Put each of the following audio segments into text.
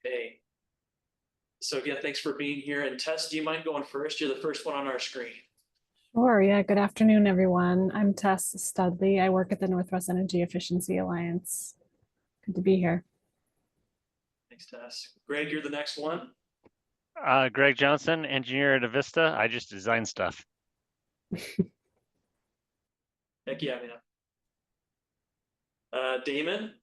Okay. So again, thanks for being here. And Tess, do you mind going first? You're the first one on our screen. Sure. Yeah. Good afternoon, everyone. I'm Tess Studley. I work at the Northwest Energy Efficiency Alliance. Good to be here. Thanks, Tess. Greg, you're the next one. Greg Johnson, engineer at Avista. I just design stuff. Heck yeah, man. Damon.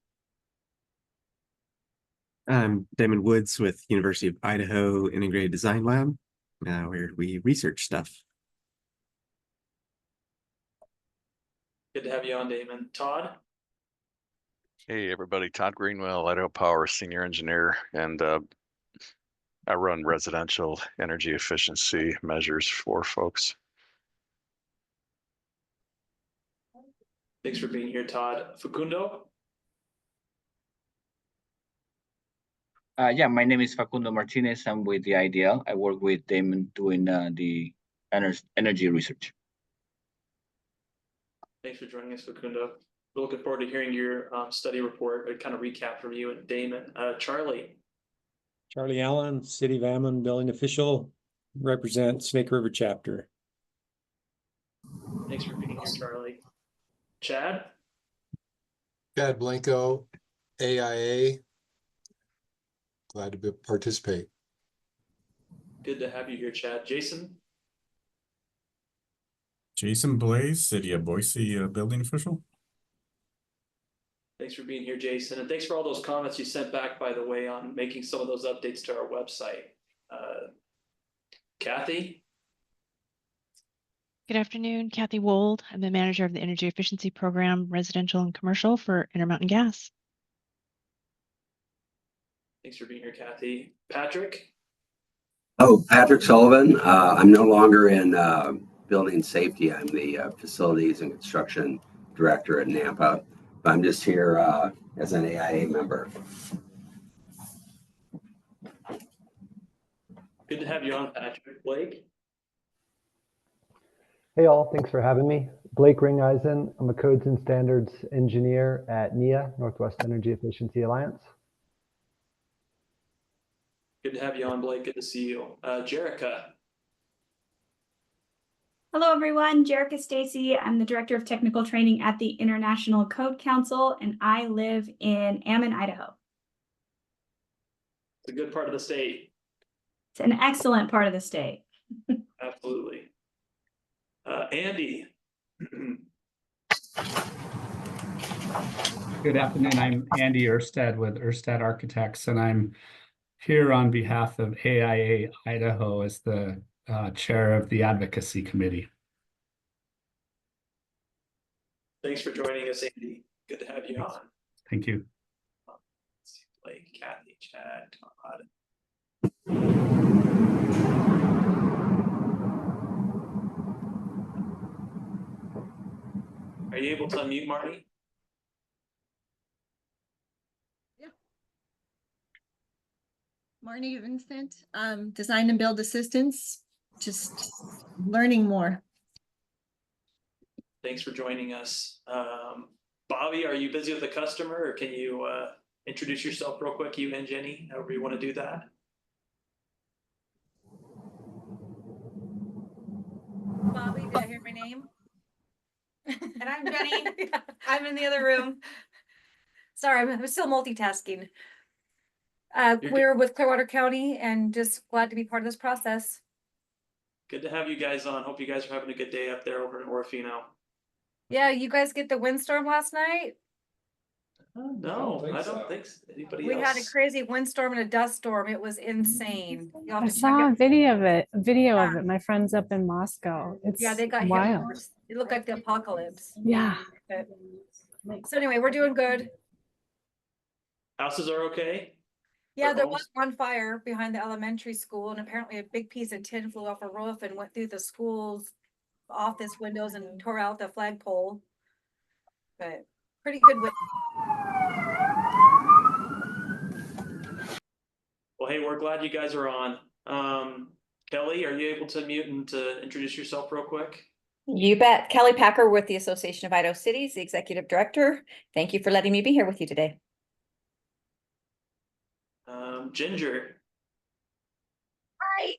I'm Damon Woods with University of Idaho Integrated Design Lab, where we research stuff. Good to have you on, Damon. Todd. Hey everybody, Todd Greenwell, Idaho Power Senior Engineer, and I run residential energy efficiency measures for folks. Thanks for being here, Todd. Facundo. Yeah, my name is Facundo Martinez. I'm with the IDL. I work with Damon doing the energy research. Thanks for joining us, Facundo. We're looking forward to hearing your study report, a kind of recap from you and Damon. Charlie. Charlie Allen, City of Ammon building official, represent Snake River chapter. Thanks for being here, Charlie. Chad. Chad Blanco, AIA. Glad to participate. Good to have you here, Chad. Jason. Jason Blaze, City of Boise building official. Thanks for being here, Jason. And thanks for all those comments you sent back, by the way, on making some of those updates to our website. Kathy. Good afternoon, Kathy Wold. I'm the manager of the Energy Efficiency Program, Residential and Commercial for Intermountain Gas. Thanks for being here, Kathy. Patrick. Oh, Patrick Sullivan. I'm no longer in building safety. I'm the facilities and construction director at Nampa. But I'm just here as an AIA member. Good to have you on, Patrick. Blake. Hey all, thanks for having me. Blake Ringeisen. I'm a codes and standards engineer at NEA, Northwest Energy Efficiency Alliance. Good to have you on, Blake. Good to see you. Jerica. Hello, everyone. Jerica Stacy. I'm the Director of Technical Training at the International Code Council, and I live in Ammon, Idaho. It's a good part of the state. It's an excellent part of the state. Absolutely. Andy. Good afternoon. I'm Andy Erstad with Erstad Architects, and I'm here on behalf of AIA Idaho as the chair of the advocacy committee. Thanks for joining us, Andy. Good to have you on. Thank you. Blake, Kathy, Chad, Todd. Are you able to unmute, Marty? Yeah. Marnie Vincent, design and build assistance, just learning more. Thanks for joining us. Bobbi, are you busy with a customer, or can you introduce yourself real quick, you and Jeni, however you want to do that? Bobbi, did I hear my name? And I'm Jeni. I'm in the other room. Sorry, I'm still multitasking. We're with Clearwater County and just glad to be part of this process. Good to have you guys on. Hope you guys are having a good day up there over in Orofino. Yeah, you guys get the windstorm last night? No, I don't think so. Anybody We else? had a crazy windstorm and a dust storm. It was insane. You'll have I to check saw a it. video of it. My friend's up in Moscow. It's Yeah, they got hit wild. hard. It looked like the apocalypse. Yeah. So anyway, we're doing good. Houses are okay? Yeah, Or there homes? was one fire behind the elementary school, and apparently a big piece of tin flew off a roof and went through the school's office windows and tore out the flagpole. But pretty good with. Well, hey, we're glad you guys are on. Kelly, are you able to mute and to introduce yourself real quick? You bet. Kelly Packer with the Association of Idaho Cities, the Executive Director. Thank you for letting me be here with you today. Ginger. Hi.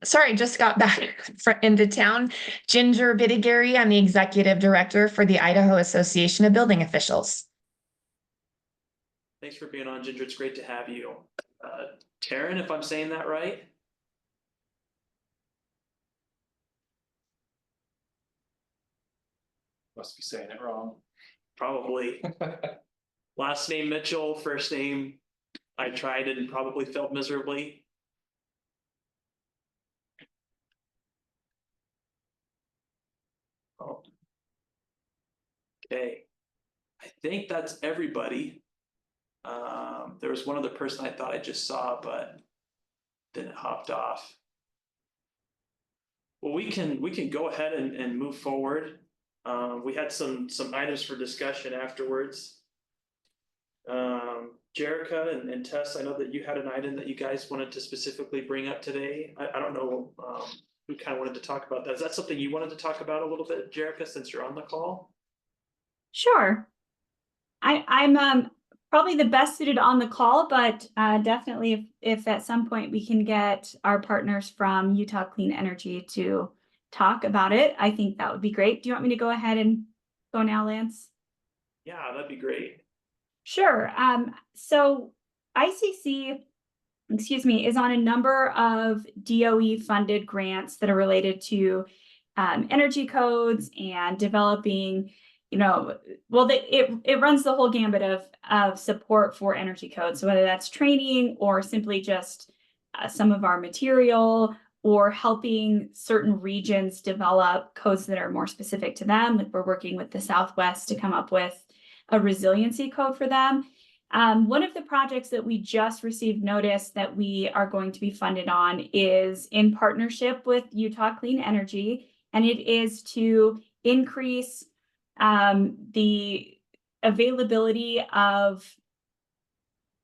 Sorry, just got back into town. Ginger Bittigary, I'm the executive director for the Idaho Association of Building Officials. Thanks for being on, Ginger. It's great to have you. Taryn, if I'm saying that right. Must be saying it wrong. Probably. Last name Mitchell, first name I tried and probably failed miserably. Oh. Okay. I think that's everybody. There was one other person I thought I just saw, but then it hopped off. Well, we can go ahead and move forward. We had some items for discussion afterwards. Jerica and Tess, I know that you had an item that you guys wanted to specifically bring up today. I don't know who kind of wanted to talk about that. Is that something you wanted to talk about a little bit, Jerica, since you're on the call? Sure. I'm probably the best suited on the call, but definitely if at some point we can get our partners from Utah Clean Energy to talk about it, I think that would be great. Do you want me to go ahead and go now, Lance? Yeah, that'd be great. Sure. So ICC, excuse me, is on a number of DOE funded grants that are related to energy codes and developing, well, it runs the whole gambit of support for energy codes. So whether that's training or simply just some of our material or helping certain regions develop codes that are more specific to them. Like we're working with the Southwest to come up with a resiliency code for them. One of the projects that we just received notice that we are going to be funded on is in partnership with Utah Clean Energy, and it is to increase the availability of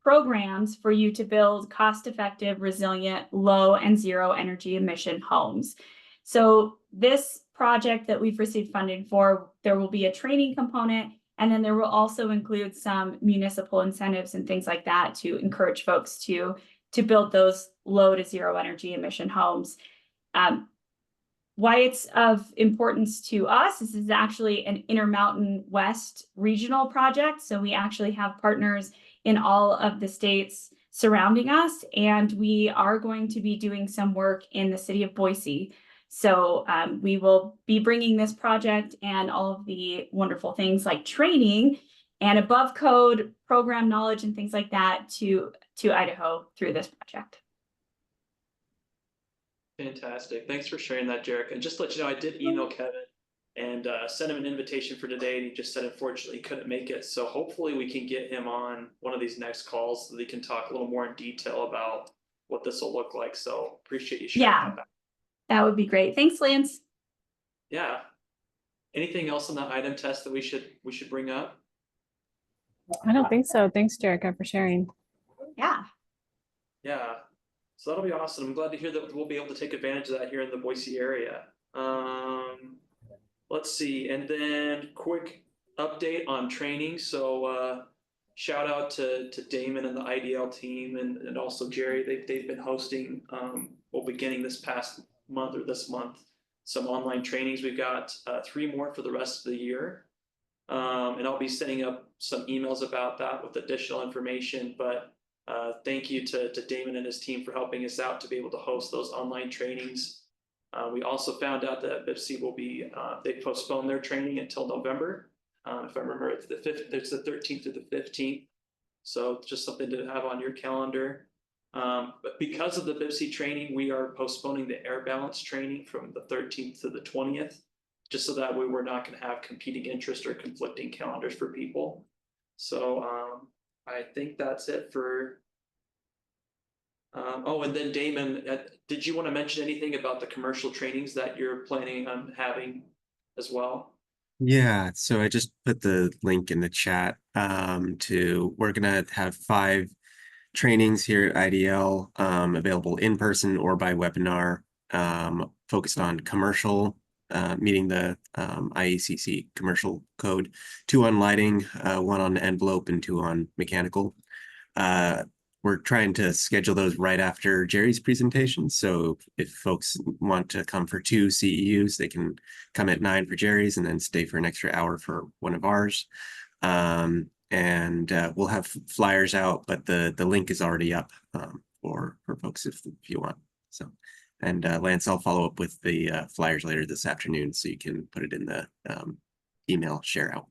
programs for you to build cost-effective, resilient, low and zero energy emission homes. So this project that we've received funding for, there will be a training component, and then there will also include some municipal incentives and things like that to encourage folks to build those low to zero energy emission homes. Why it's of importance to us is this is actually an Intermountain West regional project. So we actually have partners in all of the states surrounding us, and we are going to be doing some work in the city of Boise. So we will be bringing this project and all of the wonderful things like training and above code program knowledge and things like that to Idaho through this project. Fantastic. Thanks for sharing that, Jerica. And just to let you know, I did email Kevin and sent him an invitation for today, and he just said unfortunately he couldn't make it. So hopefully we can get him on one of these next calls so that he can talk a little more in detail about what this will look like. So appreciate you sharing that. That would be great. Thanks, Lance. Yeah. Anything else on that item test that we should bring up? I don't think so. Thanks, Jerica, for sharing. Yeah. Yeah. So that'll be awesome. I'm glad to hear that we'll be able to take advantage of that here in the Boise area. Let's see. And then quick update on training. So shout out to Damon and the IDL team and also Jerry. They've been hosting, beginning this past month or this month, some online trainings. We've got 3 more for the rest of the year. And I'll be setting up some emails about that with additional information, but thank you to Damon and his team for helping us out to be able to host those online trainings. We also found out that BIPC will be, they postponed their training until November. If I remember, it's the 13th to the 15th. So just something to have on your calendar. But because of the BIPC training, we are postponing the air balance training from the 13th to the 20th, just so that way we're not going to have competing interest or conflicting calendars for people. So I think that's it for. And then Damon, did you want to mention anything about the commercial trainings that you're planning on having as well? Yeah, so I just put the link in the chat we're gonna have 5 trainings here at IDL available in person or by webinar, focused on commercial, meeting the IECC commercial code, 2 on lighting, 1 on envelope and 2 on mechanical. we're trying to schedule those right after Jerry's presentation. So if folks want to come for 2 CEUs, they can come at 9 for Jerry's and then stay for an extra hour for one of ours. We'll have flyers out, but the link is already up for folks if you want. So, and Lance, I'll follow up with the flyers later this afternoon so you can put it in the email share out.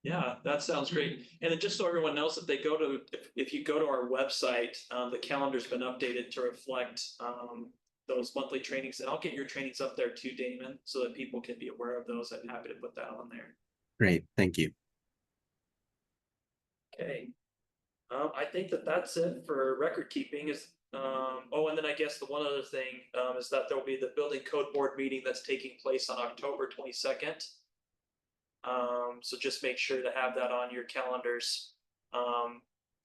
Yeah, that sounds great. And then just so everyone knows, if they go to, if you go to our website, the calendar's been updated to reflect those monthly trainings, and I'll get your trainings up there too, Damon, so that people can be aware of those. I'm happy to put that on there. Great, thank you. Okay. I think that's it for record keeping. Oh, and then I guess the one other thing is that there'll be the building code board meeting that's taking place on October 22nd. So just make sure to have that on your calendars.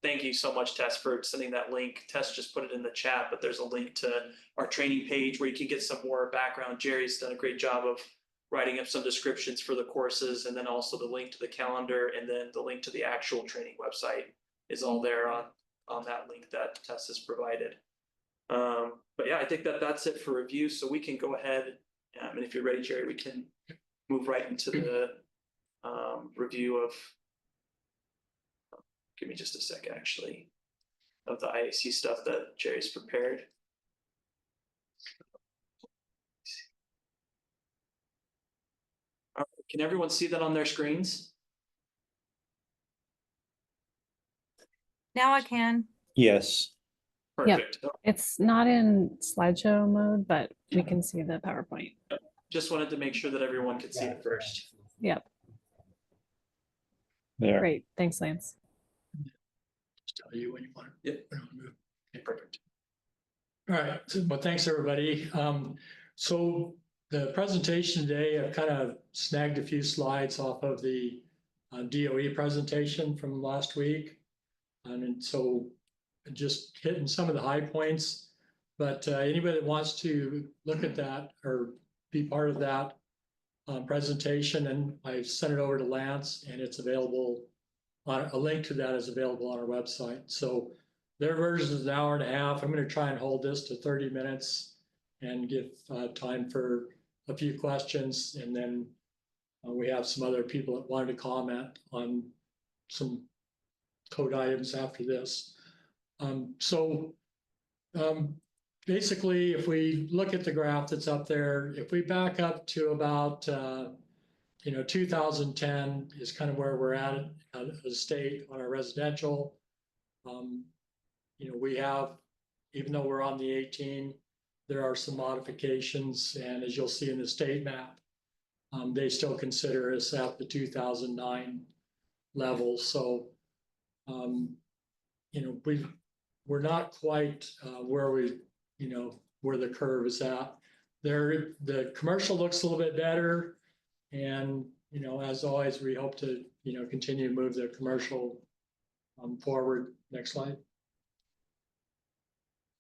Thank you so much, Tess, for sending that link. Tess just put it in the chat, but there's a link to our training page where you can get some more background. Jerry's done a great job of writing up some descriptions for the courses, and then also the link to the calendar, and then the link to the actual training website is all there on that link that Tess has provided. But yeah, I think that's it for review. So we can go ahead, and if you're ready, Jerry, we can move right into the review of, give me just a sec actually, of the IAC stuff that Jerry's prepared. Can everyone see that on their screens? Now I can. Yes. Perfect. Yep. It's not in slideshow mode, but we can see the PowerPoint. Just wanted to make sure that everyone could see it first. Yep. There. Great. Thanks, Lance. Just tell you when you want to. Yep. Okay, perfect. All right. Well, thanks, everybody. So the presentation today, I've kind of snagged a few slides off of the DOE presentation from last week. And so just hitting some of the high points, but anybody that wants to look at that or be part of that presentation, and I sent it over to Lance, and it's available on a link to that is available on our website. So their version is an hour and a half. I'm going to try and hold this to 30 minutes and give time for a few questions, and then we have some other people that wanted to comment on some code items after this. Basically, if we look at the graph that's up there, if we back up to about 2010 is kind of where we're at the state on our residential. We have, even though we're on the 18, there are some modifications, and as you'll see in the state map, they still consider us at the 2009 level. So we're not quite where where the curve is at. There, the commercial looks a little bit better, and as always, we hope to continue to move the commercial forward. Next slide.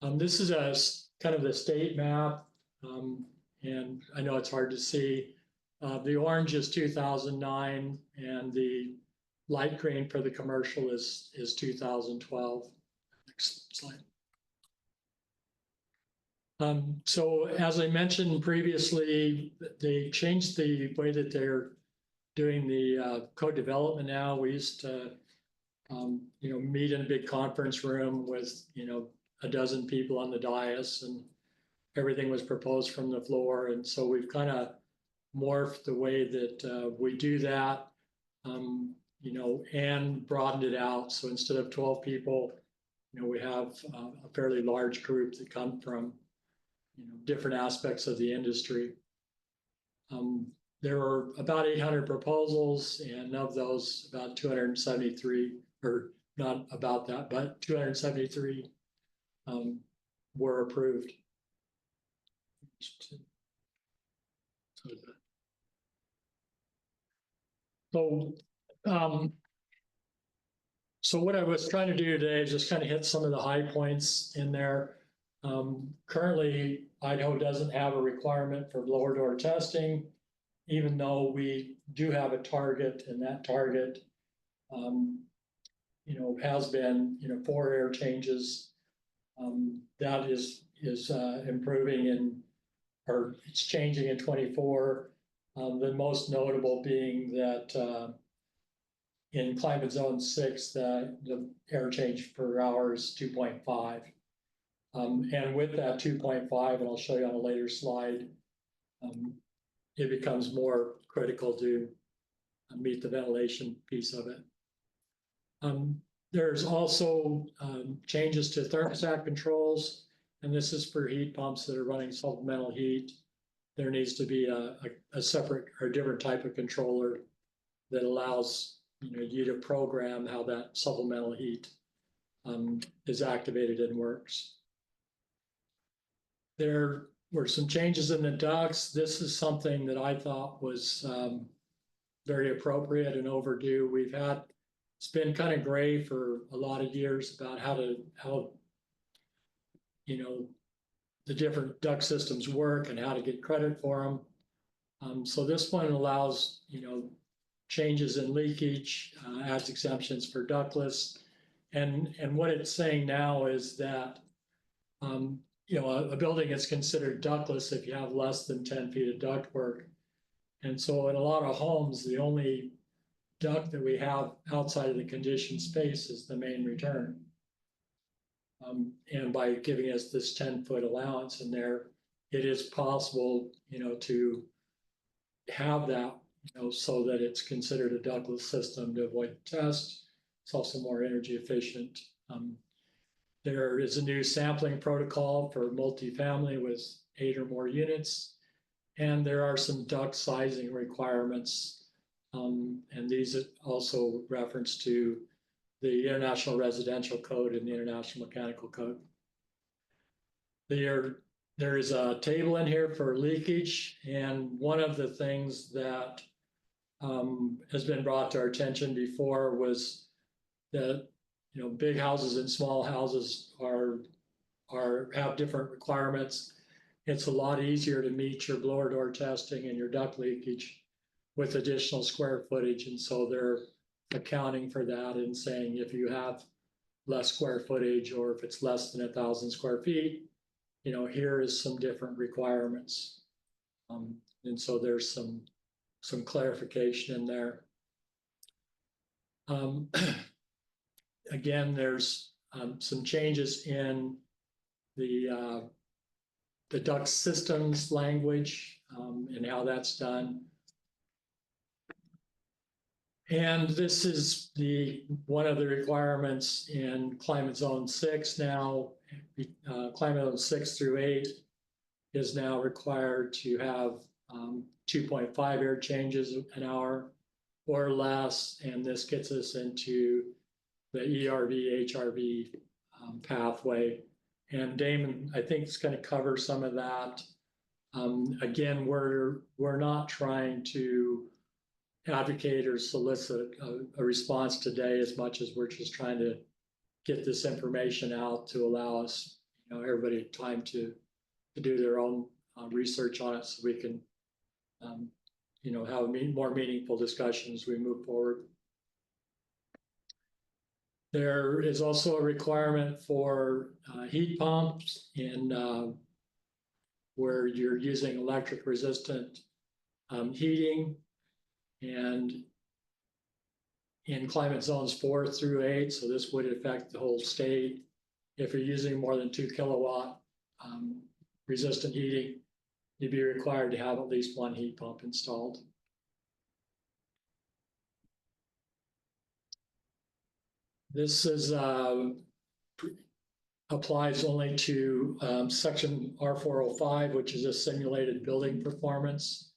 This is a kind of the state map, and I know it's hard to see. The orange is 2009, and the light green for the commercial is 2012. Next slide. So as I mentioned previously, they changed the way that they're doing the code development now. We used to, meet in a big conference room with, a dozen people on the dais, and everything was proposed from the floor. And so we've kind of morphed the way that we do that, and broadened it out. So instead of 12 people, we have a fairly large group that come from different aspects of the industry. There were about 800 proposals, and of those, about 273, or not about that, but 273 were approved. So what I was trying to do today is just kind of hit some of the high points in there. Currently, Idaho doesn't have a requirement for blower door testing, even though we do have a target, and that target has been, 4 air changes. That is improving or it's changing in 24. The most notable being that in climate zone 6, the air change per hour is 2.5. And with that 2.5, and I'll show you on a later slide, it becomes more critical to meet the ventilation piece of it. There's also changes to thermostat controls, and this is for heat pumps that are running supplemental heat. There needs to be a separate or different type of controller that allows you to program how that supplemental heat is activated and works. There were some changes in the ducts. This is something that I thought was very appropriate and overdue. It's been kind of gray for a lot of years about how the different duct systems work and how to get credit for them. So this one allows, changes in leakage, adds exemptions for ductless. And what it's saying now is that, a building is considered ductless if you have less than 10 feet of ductwork. And so in a lot of homes, the only duct that we have outside of the conditioned space is the main return. And by giving us this 10-foot allowance in there, it is possible, to have that, so that it's considered a ductless system to avoid test. It's also more energy efficient. There is a new sampling protocol for multifamily with 8 or more units. And there are some duct sizing requirements. And these also reference to the International Residential Code and the International Mechanical Code. There is a table in here for leakage. And one of the things that has been brought to our attention before was that big houses and small houses have different requirements. It's a lot easier to meet your blower door testing and your duct leakage with additional square footage. And so they're accounting for that and saying if you have less square footage or if it's less than 1,000 square feet, here is some different requirements. And so there's some clarification in there. Again, there's some changes in the duct systems language and how that's done. And this is one of the requirements in climate zone 6 now. Climate zone 6 through 8 is now required to have 2.5 air changes an hour or less. And this gets us into the ERV, HRV pathway. And Damon, I think, is going to cover some of that. Again, we're not trying to advocate or solicit a response today as much as we're just trying to get this information out to allow us, everybody time to do their own research on it so we can, have more meaningful discussions as we move forward. There is also a requirement for heat pumps in where you're using electric resistant heating, and in climate zones 4 through 8, so this would affect the whole state. If you're using more than 2 kilowatt resistant heating, you'd be required to have at least 1 heat pump installed. This is applies only to section R405, which is a simulated building performance.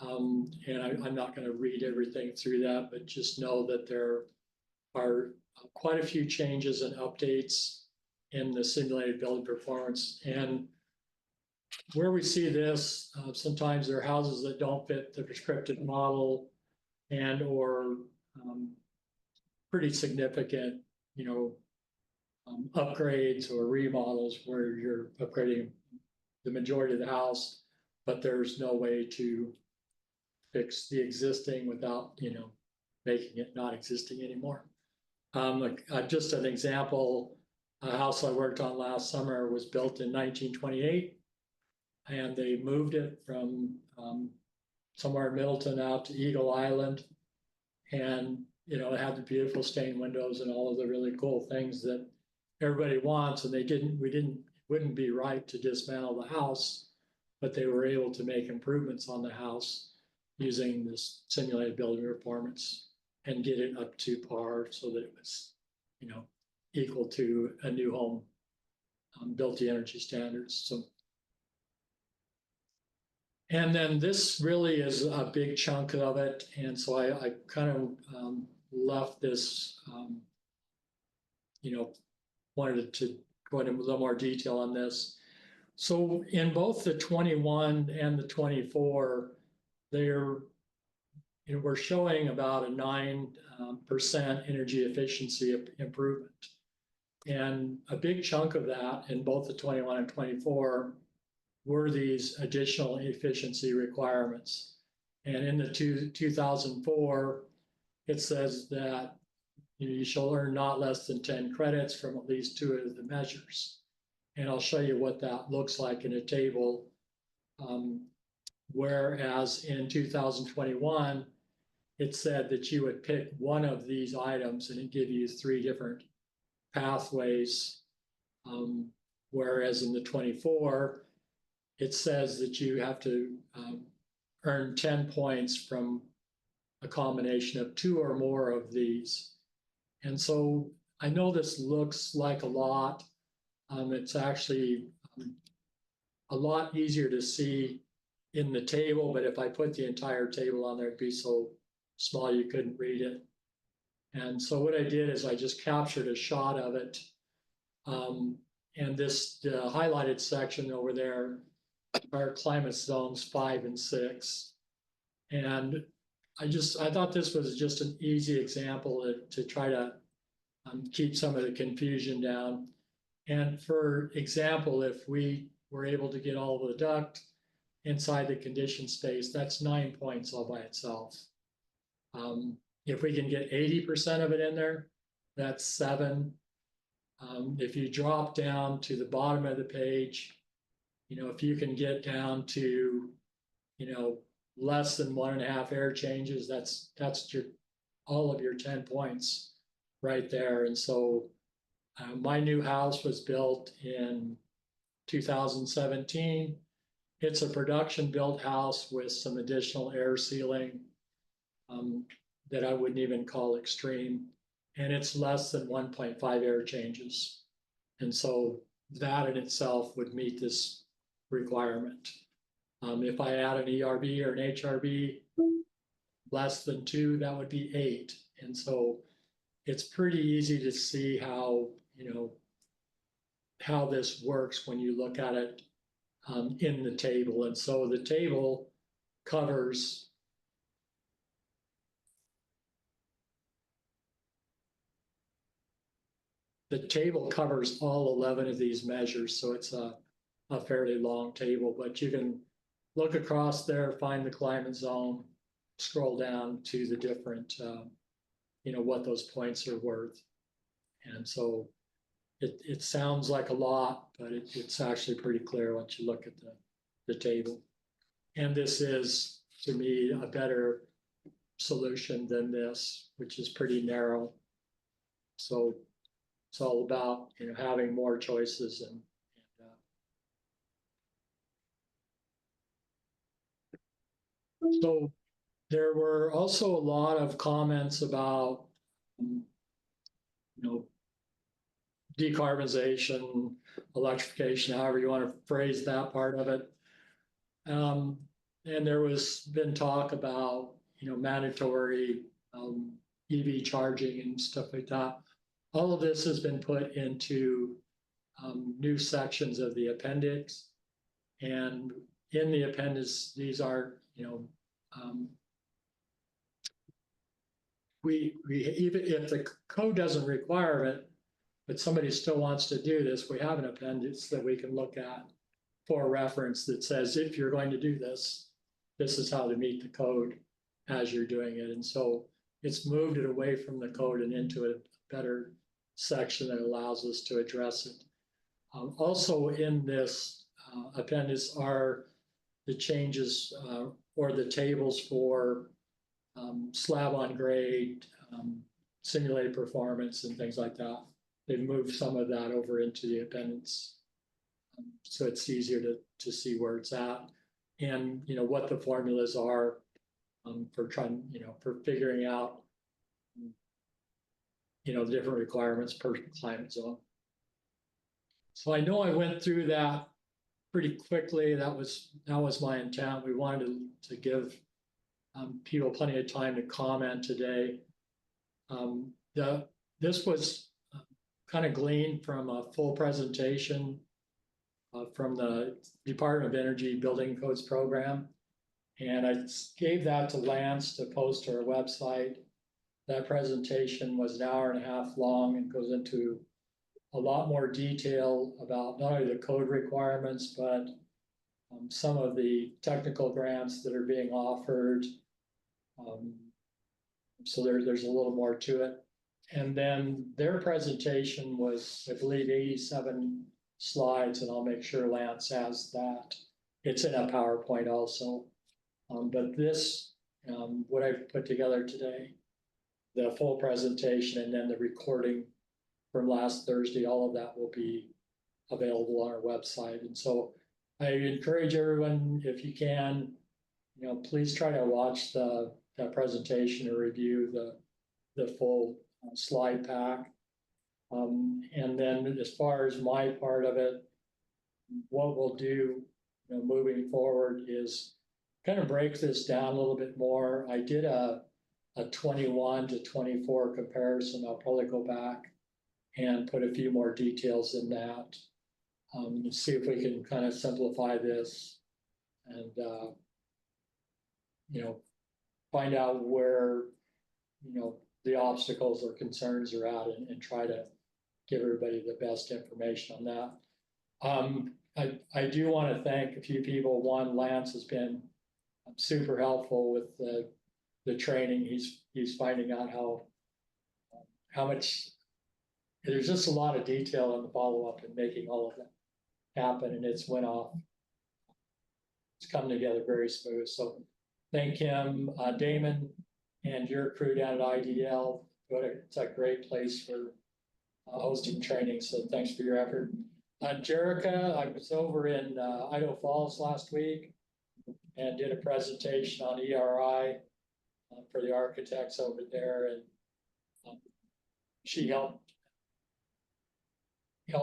And I'm not going to read everything through that, but just know that there are quite a few changes and updates in the simulated building performance. And where we see this, sometimes there are houses that don't fit the prescriptive model and or pretty significant, upgrades or remodels where you're upgrading the majority of the house, but there's no way to fix the existing without, making it not existing anymore. Just an example, a house I worked on last summer was built in 1928. And they moved it from somewhere in Middleton out to Eagle Island. And, you know, it had the beautiful stained windows and all of the really cool things that everybody wants. And wouldn't be right to dismantle the house, but they were able to make improvements on the house using this simulated building performance and get it up to par so that it was, you know, equal to a new home built to energy standards. So, and then this really is a big chunk of it. And so I kind of left this, you know, wanted to go into a little more detail on this. So in both the 21 and the 24, we're showing about a 9% energy efficiency improvement. And a big chunk of that in both the 21 and 24 were these additional efficiency requirements. And in the 2004, it says that you shall earn not less than 10 credits from at least 2 of the measures. And I'll show you what that looks like in a table. Whereas in 2021, it said that you would pick one of these items and it give you 3 different pathways. Whereas in the 24, it says that you have to earn 10 points from a combination of 2 or more of these. And so I know this looks like a lot. It's actually a lot easier to see in the table, but if I put the entire table on there, it'd be so small you couldn't read it. And so what I did is I just captured a shot of it. And this highlighted section over there are climate zones 5 and 6. And I thought this was just an easy example to try to keep some of the confusion down. And for example, if we were able to get all of the duct inside the conditioned space, that's 9 points all by itself. If we can get 80% of it in there, that's 7. If you drop down to the bottom of the page, you know, if you can get down to, you know, less than 1.5 air changes, that's all of your 10 points right there. And so my new house was built in 2017. It's a production built house with some additional air sealing that I wouldn't even call extreme. And it's less than 1.5 air changes. And so that in itself would meet this requirement. If I add an ERB or an HRB less than 2, that would be 8. And so it's pretty easy to see how, you know, how this works when you look at it in the table. And so the table covers all 11 of these measures. So it's a fairly long table, but you can look across there, find the climate zone, scroll down to the different, you know, what those points are worth. And so it sounds like a lot, but it's actually pretty clear once you look at the table. And this is, to me, a better solution than this, which is pretty narrow. So it's all about, you know, having more choices and so there were also a lot of comments about, you know, decarbonization, electrification, however you want to phrase that part of it. And there was been talk about, you know, mandatory EV charging and stuff like that. All of this has been put into new sections of the appendix. And in the appendix, these are, you know, we even if the code doesn't require it, but somebody still wants to do this, we have an appendix that we can look at for reference that says, if you're going to do this, this is how to meet the code as you're doing it. And so it's moved it away from the code and into better section that allows us to address it. Also in this appendix are the changes or the tables for slab on grade, simulated performance and things like that. They've moved some of that over into the appendix. So it's easier to see where it's at and, you know, what the formulas are for trying, you know, for figuring out, you know, the different requirements per climate zone. So I know I went through that pretty quickly. That was my intent. We wanted to give people plenty of time to comment today. This was kind of gleaned from a full presentation from the Department of Energy Building Codes program. And I gave that to Lance to post to our website. That presentation was an hour and a half long and goes into a lot more detail about not only the code requirements, but some of the technical grants that are being offered. So there's a little more to it. And then their presentation was, I believe, 87 slides, and I'll make sure Lance has that. It's in a PowerPoint also. But this, what I've put together today, the full presentation and then the recording from last Thursday, all of that will be available on our website. And so I encourage everyone, if you can, you know, please try to watch that presentation or review the full slide pack. And then as far as my part of it, what we'll do, you know, moving forward is kind of break this down a little bit more. I did a 21 to 24 comparison. I'll probably go back and put a few more details in that. See if we can kind of simplify this and, you know, find out where, you know, the obstacles or concerns are at and try to give everybody the best information on that. I do want to thank a few people. One, Lance has been super helpful with the training. He's finding out how much, there's just a lot of detail in the follow-up and making all of that happen, and it's come together very smooth. So thank him, Damon, and your crew down at IDL. It's a great place for hosting training. So thanks for your effort. Jerica, I was over in Idaho Falls last week and did a presentation on ERI for the architects over there, and she helped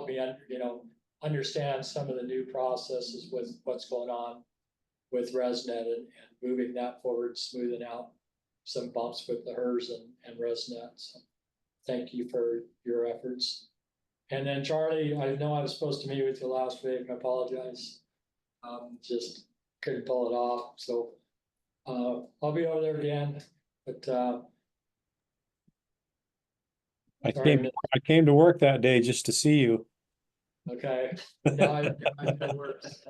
me, you know, understand some of the new processes with what's going on with ResNet and moving that forward, smoothing out some bumps with the HERS and ResNet. So thank you for your efforts. And then Charlie, I know I was supposed to meet with you last week. I apologize. Just couldn't pull it off. So I'll be over there again. But I came to work that day just to see you. okay. Yeah, it works.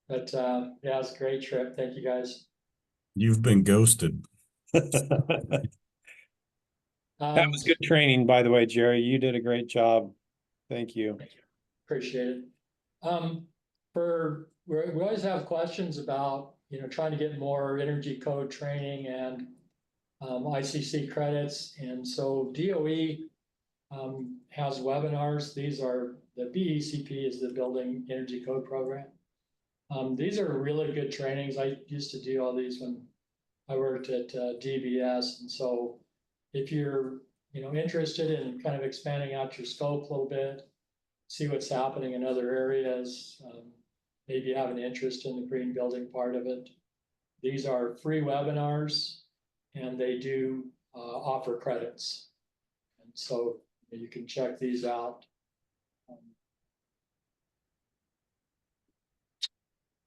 But yeah, it's a great trip. Thank you guys. You've been ghosted. That was good training, by the way, Jerry. You did a great job. Thank you. Appreciate it. We always have questions about, you know, trying to get more energy code training and ICC credits. And so DOE has webinars. These are, the BECP is the Building Energy Code Program. These are really good trainings. I used to do all these when I worked at DBS. And so if you're, you know, interested in kind of expanding out your scope a little bit, see what's happening in other areas, maybe you have an interest in the green building part of it. These are free webinars, and they do offer credits. And so you can check these out.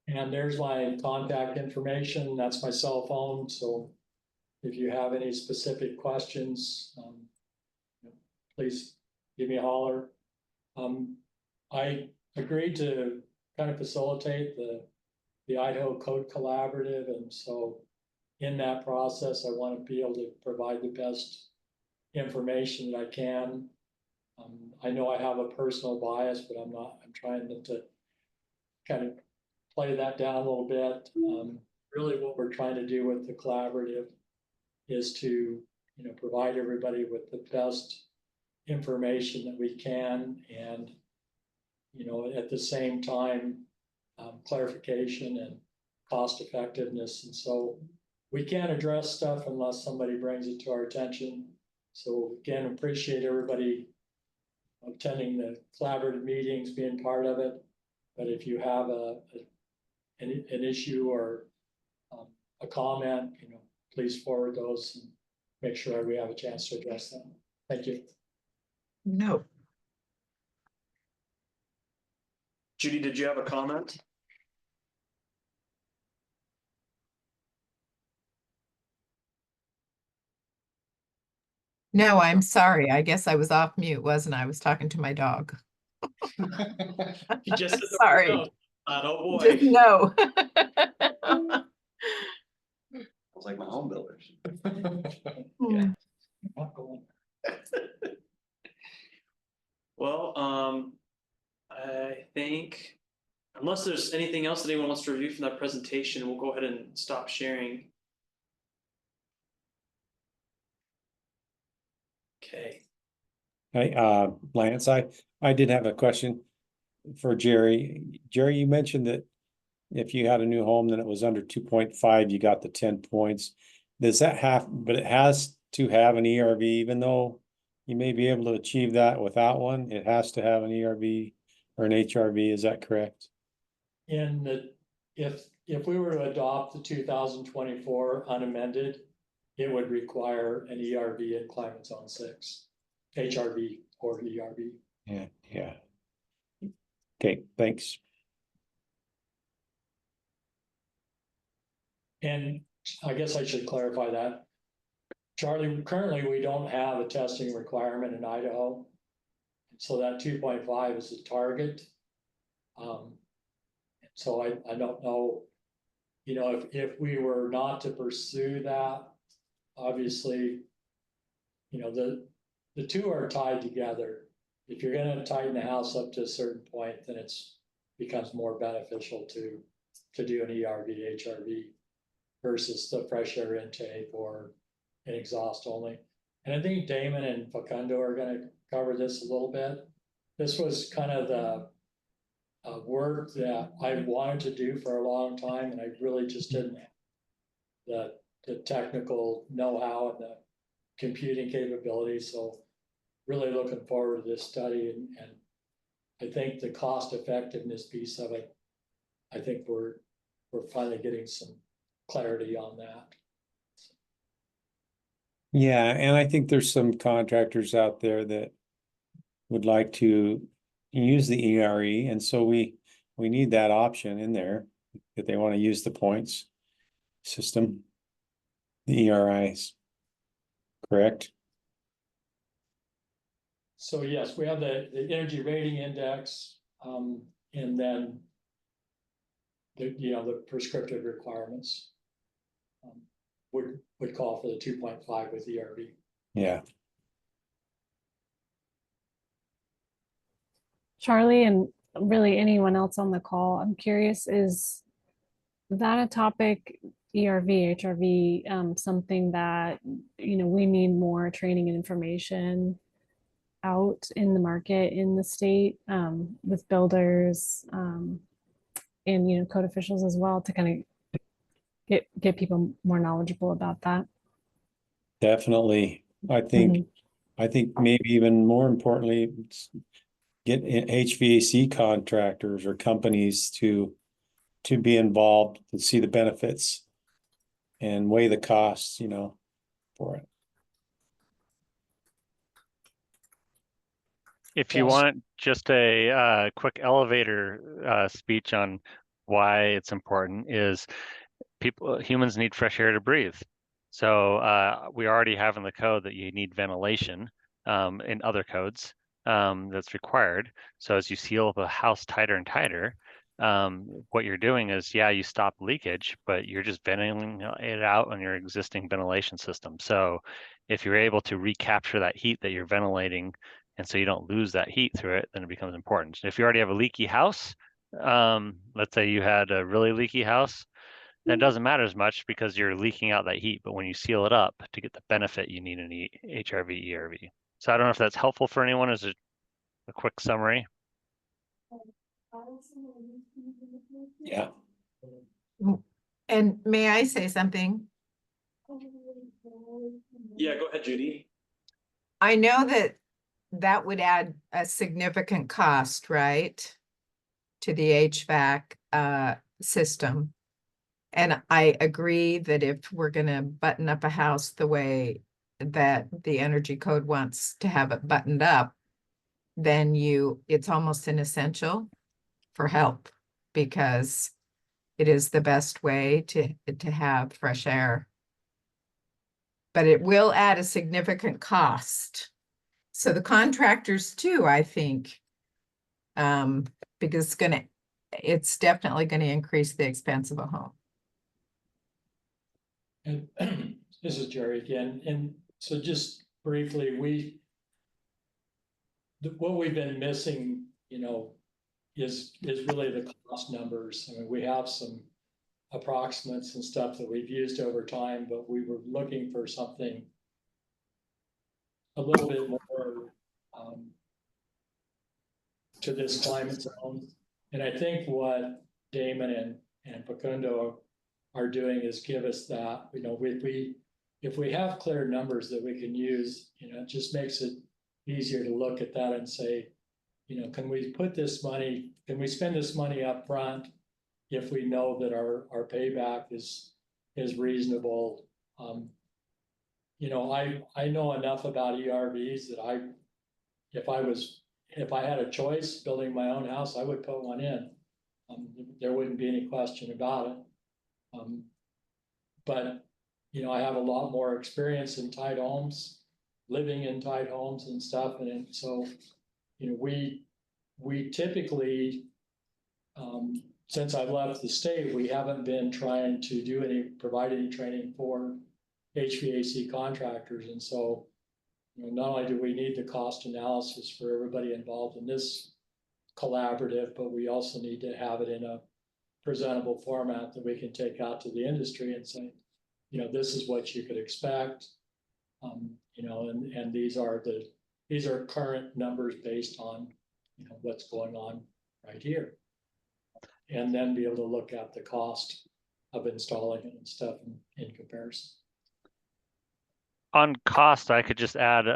And there's my contact information. That's my cell phone. So if you have any specific questions, please give me a holler. I agreed to kind of facilitate the Idaho Code Collaborative. And so in that process. I want to be able to provide the best information that I can. I know I have a personal bias, but I'm trying to kind of play that down a little bit. Really what we're trying to do with the collaborative is to, provide everybody with the best information that we can, and, at the same time, clarification and cost effectiveness. And so we can't address stuff unless somebody brings it to our attention. So again, appreciate everybody attending the collaborative meetings, being part of it. But if you have an issue or a comment, please forward those and make sure we have a chance to address them. Thank you. No. Judy, did you have a comment? No, I'm sorry. I guess I was off mute, wasn't I? I was talking to my dog. You just sorry. No. Oh boy. Just no. It's like my home builders. Yeah. Well, I think unless there's anything else that anyone wants to review from that presentation, we'll go ahead and stop sharing. Okay. Hey, Lance, I did have a question for Jerry. Jerry, you mentioned that if you had a new home, then it was under 2.5, you got the 10 points. Does that have, but it has to have an ERV, even though you may be able to achieve that without one, it has to have an ERV or an HRV, is that correct? In that, if we were to adopt the 2024 unamended, it would require an ERV in climate zone 6, HRV or ERV. Yeah. Okay, thanks. And I guess I should clarify that. Charlie, currently we don't have a testing requirement in Idaho. So that 2.5 is the target. So I don't know, if we were not to pursue that, obviously, the two are tied together. If you're going to tighten the house up to a certain point, then it's becomes more beneficial to do an ERV, HRV versus the fresh air intake or an exhaust only. And I think Damon and Facundo are going to cover this a little bit. This was kind of the work that I wanted to do for a long time, and I really just didn't have the technical know-how and the computing capabilities. So really looking forward to this study, and I think the cost effectiveness piece of it, I think we're finally getting some clarity on that. Yeah, and I think there's some contractors out there that would like to use the ERE, and so we need that option in there if they want to use the points system, the ERIs, correct? So yes, we have the energy rating index, and then the prescriptive requirements would call for the 2.5 with ERV. Yeah. Charlie, and really anyone else on the call, I'm curious, is that a topic, ERV, HRV, something that, we need more training and information out in the market in the state, with builders, and, code officials as well, to kind of get people more knowledgeable about that? Definitely. I think maybe even more importantly, get HVAC contractors or companies to be involved, to see the benefits and weigh the costs, for it. If you want just a quick elevator speech on why it's important, is humans need fresh air to breathe. So we already have in the code that you need ventilation in other codes that's required. So as you seal the house tighter and tighter, what you're doing is, yeah, you stop leakage, but you're just ventilating it out on your existing ventilation system. So if you're able to recapture that heat that you're ventilating, and so you don't lose that heat through it, then it becomes important. If you already have a leaky house, let's say you had a really leaky house, then it doesn't matter as much because you're leaking out that heat. But when you seal it up to get the benefit, you need an HRV, ERV. So I don't know if that's helpful for anyone as a quick summary. Yeah. And may I say something? Yeah, go ahead, Judy. I know that that would add a significant cost, right? To the HVAC system. And I agree that if we're gonna button up a house the way that the energy code wants to have it buttoned up, then it's almost an essential for help, because it is the best way to have fresh air. But it will add a significant cost. So the contractors too, I think, because it's definitely going to increase the expense of a home. And this is Jerry again. And so just briefly, what we've been missing, is really the cost numbers. I mean, we have some approximates and stuff that we've used over time, but we were looking for something a little bit more to this climate zone. And I think what Damon and Facundo are doing is give us that, if we have clear numbers that we can use, it just makes it easier to look at that and say, can we spend this money up front if we know that our payback is reasonable? I know enough about ERVs that if I had a choice building my own house, I would put one in. There wouldn't be any question about it. But I have a lot more experience in tight homes, living in tight homes and stuff, and so we typically, since I've left the state, we haven't been trying to provide any training for HVAC contractors, and so not only do we need the cost analysis for everybody involved in this collaborative, but we also need to have it in a presentable format that we can take out to the industry and say, this is what you could expect, and these are current numbers based on what's going on right here, and then be able to look at the cost of installing it and stuff in comparison. On cost, I could just add,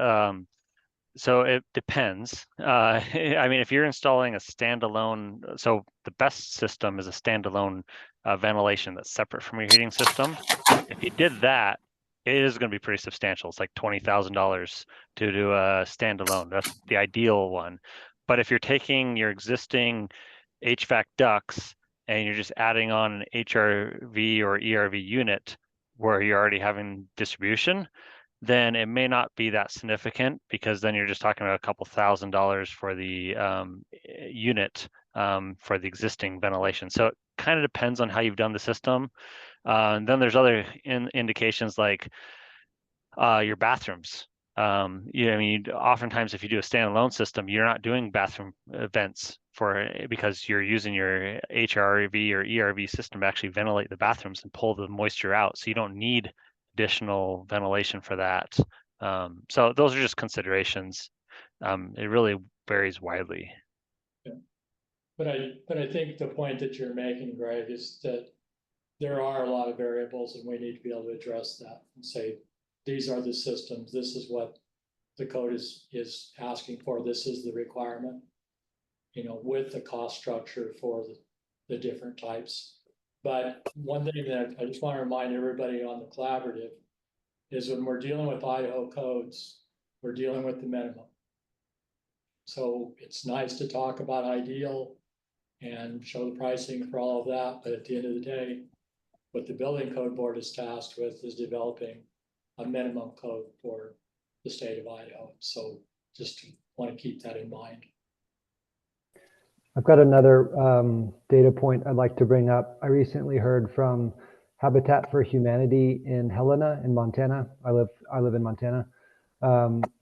so it depends. I mean, if you're installing a standalone, so the best system is a standalone ventilation that's separate from your heating system. If you did that, it is going to be pretty substantial. It's like $20,000 to do a standalone. That's the ideal one. But if you're taking your existing HVAC ducts and you're just adding on an HRV or ERV unit where you're already having distribution, then it may not be that significant, because then you're just talking about a couple $1,000s for the unit for the existing ventilation. So it kind of depends on how you've done the system. And then there's other indications like your bathrooms. Oftentimes if you do a standalone system, you're not doing bathroom vents because you're using your HRV or ERV system to actually ventilate the bathrooms and pull the moisture out. So you don't need additional ventilation for that. So those are just considerations. It really varies widely. Yeah. But I think the point that you're making, Greg, is that there are a lot of variables, and we need to be able to address that and say, these are the systems, this is what the code is asking for, this is the requirement, with the cost structure for the different types. But one thing that I just want to remind everybody on the collaborative is when we're dealing with Idaho codes, we're dealing with the minimum. So it's nice to talk about ideal and show the pricing for all of that, but at the end of the day, what the building code board is tasked with is developing a minimum code for the state of Idaho. So just want to keep that in mind. I've got another data point I'd like to bring up. I recently heard from Habitat for Humanity in Helena in Montana. I live in Montana.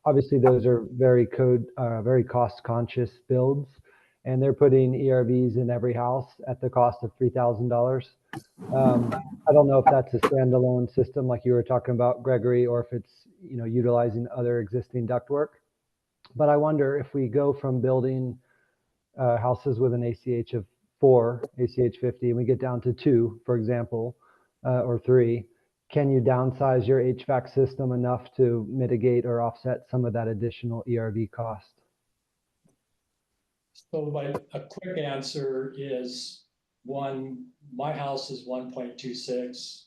Obviously, those are very cost conscious builds, and they're putting ERVs in every house at the cost of $3,000. I don't know if that's a standalone system like you were talking about, Gregory, or if it's utilizing other existing ductwork. But I wonder if we go from building houses with an ACH of 4, ACH 50, and we get down to 2, for example, or 3, can you downsize your HVAC system enough to mitigate or offset some of that additional ERV cost? So a quick answer is my house is 1.26.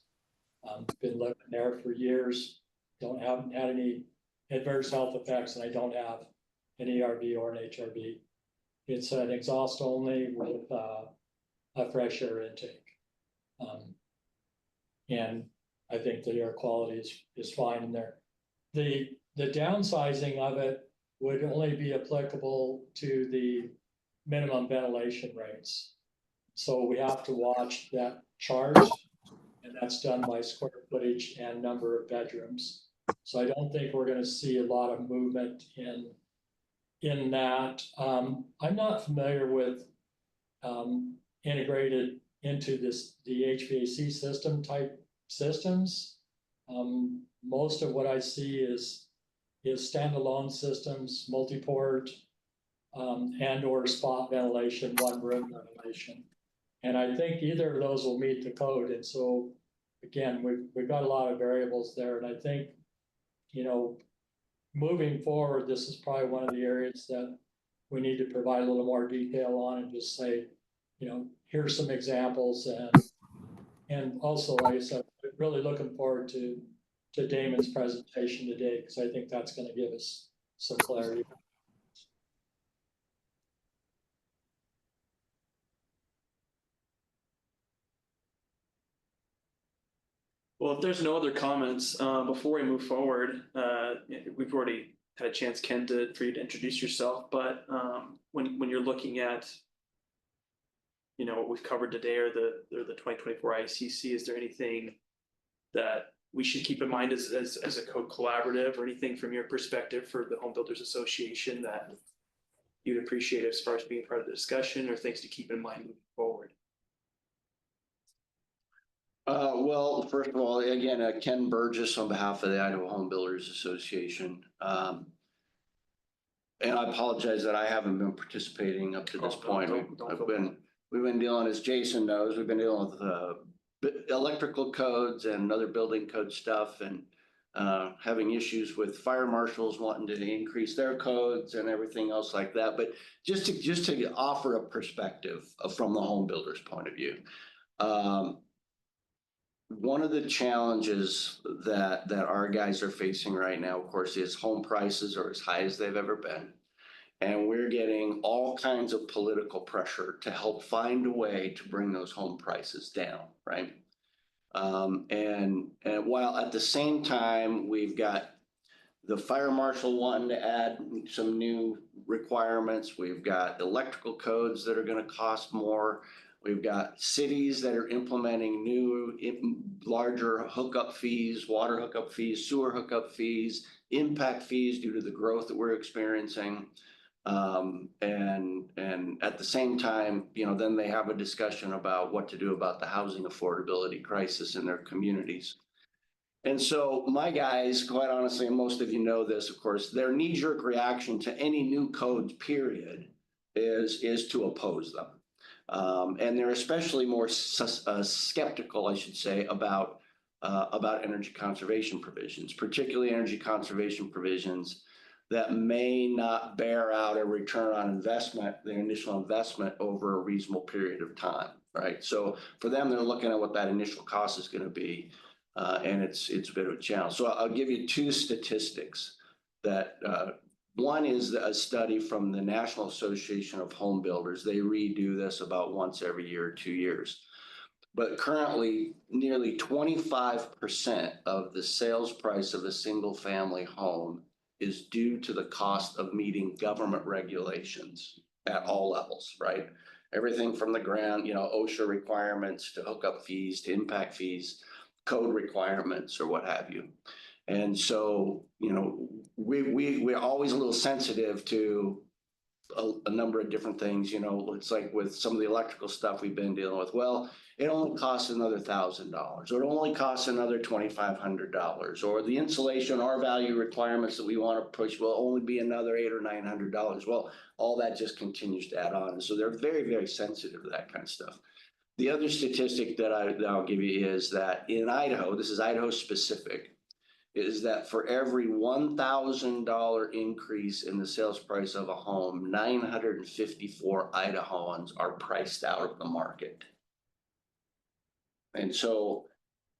Been living there for years. Haven't had any adverse health effects, and I don't have an ERV or an HRV. It's an exhaust only with a fresh air intake. And I think the air quality is fine in there. The downsizing of it would only be applicable to the minimum ventilation rates. So we have to watch that chart, and that's done by square footage and number of bedrooms. So I don't think we're going to see a lot of movement in that. I'm not familiar with integrated into the HVAC system type systems. Most of what I see is standalone systems, multi-port, and or spot ventilation, one room ventilation. And I think either of those will meet the code. And so again, we've got a lot of variables there. And I think, moving forward, this is probably one of the areas that we need to provide a little more detail on and just say, here's some examples. And also, like I said, really looking forward to Damon's presentation today, because I think that's going to give us some clarity. Well, if there's no other comments, before we move forward, we've already had a chance, Ken, for you to introduce yourself. But when you're looking at, what we've covered today, or the 2024 IECC, is there anything that we should keep in mind as a code collaborative, or anything from your perspective for the Homebuilders Association that you'd appreciate as far as being part of the discussion, or things to keep in mind moving forward? Well, first of all, again, Ken Burgess on behalf of the Idaho Homebuilders Association. And I apologize that I haven't been participating up to this point. We've been dealing, as Jason knows, we've been dealing with electrical codes and other building code stuff, and having issues with fire marshals wanting to increase their codes and everything else like that. But just to offer a perspective from the home builder's point of view. One of the challenges that our guys are facing right now, of course, is home prices are as high as they've ever been. And we're getting all kinds of political pressure to help find a way to bring those home prices down, right? And while at the same time, we've got the fire marshal wanting to add some new requirements. We've got electrical codes that are going to cost more. We've got cities that are implementing new, larger hookup fees, water hookup fees, sewer hookup fees, impact fees due to the growth that we're experiencing. And at the same time, then they have a discussion about what to do about the housing affordability crisis in their communities. And so my guys, quite honestly, and most of you know this, of course, their knee-jerk reaction to any new codes, period, is to oppose them. And they're especially more skeptical, I should say, about energy conservation provisions, particularly energy conservation provisions that may not bear out a return on investment, the initial investment, over a reasonable period of time, right? So for them, they're looking at what that initial cost is going to be, and it's a bit of a challenge. So I'll give you two statistics that. One is a study from the National Association of Home Builders. They redo this about once every year, 2 years. But currently, nearly 25% of the sales price of a single family home is due to the cost of meeting government regulations. at all levels, right? Everything from the ground, OSHA requirements to hookup fees, to impact fees, code requirements or what have you. And so, we're always a little sensitive to a number of different things. It's like with some of the electrical stuff we've been dealing with. Well, it only costs another $1,000, or it only costs another $2,500, or the insulation, our value requirements that we want to push will only be another $800 or $900. Well, all that just continues to add on. And so they're very, very sensitive to that kind of stuff. The other statistic that I'll give you is that in Idaho, this is Idaho specific, is that for every $1,000 increase in the sales price of a home, 954 Idahoans are priced out of the market. And so,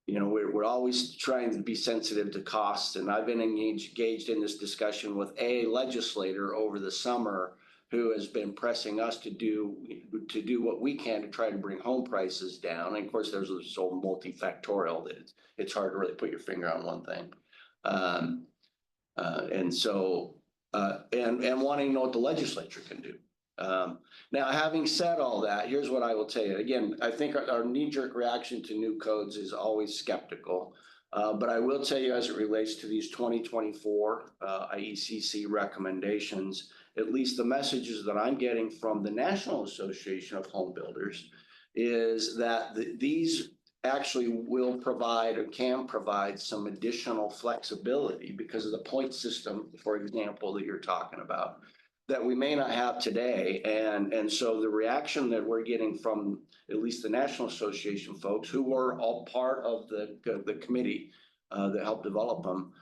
we're always trying to be sensitive to costs. And I've been engaged in this discussion with a legislator over the summer who has been pressing us to do what we can to try to bring home prices down. And of course, there's this whole multifactorial that it's hard to really put your finger on one thing. And wanting to know what the legislature can do. Now, having said all that, here's what I will tell you. Again, I think our knee-jerk reaction to new codes is always skeptical. But I will tell you, as it relates to these 2024 IECC recommendations, at least the messages that I'm getting from the National Association of Home Builders is that these actually will provide or can provide some additional flexibility because of the point system, for example, that you're talking about, that we may not have today. And so the reaction that we're getting from at least the National Association folks who were all part of the committee that helped develop them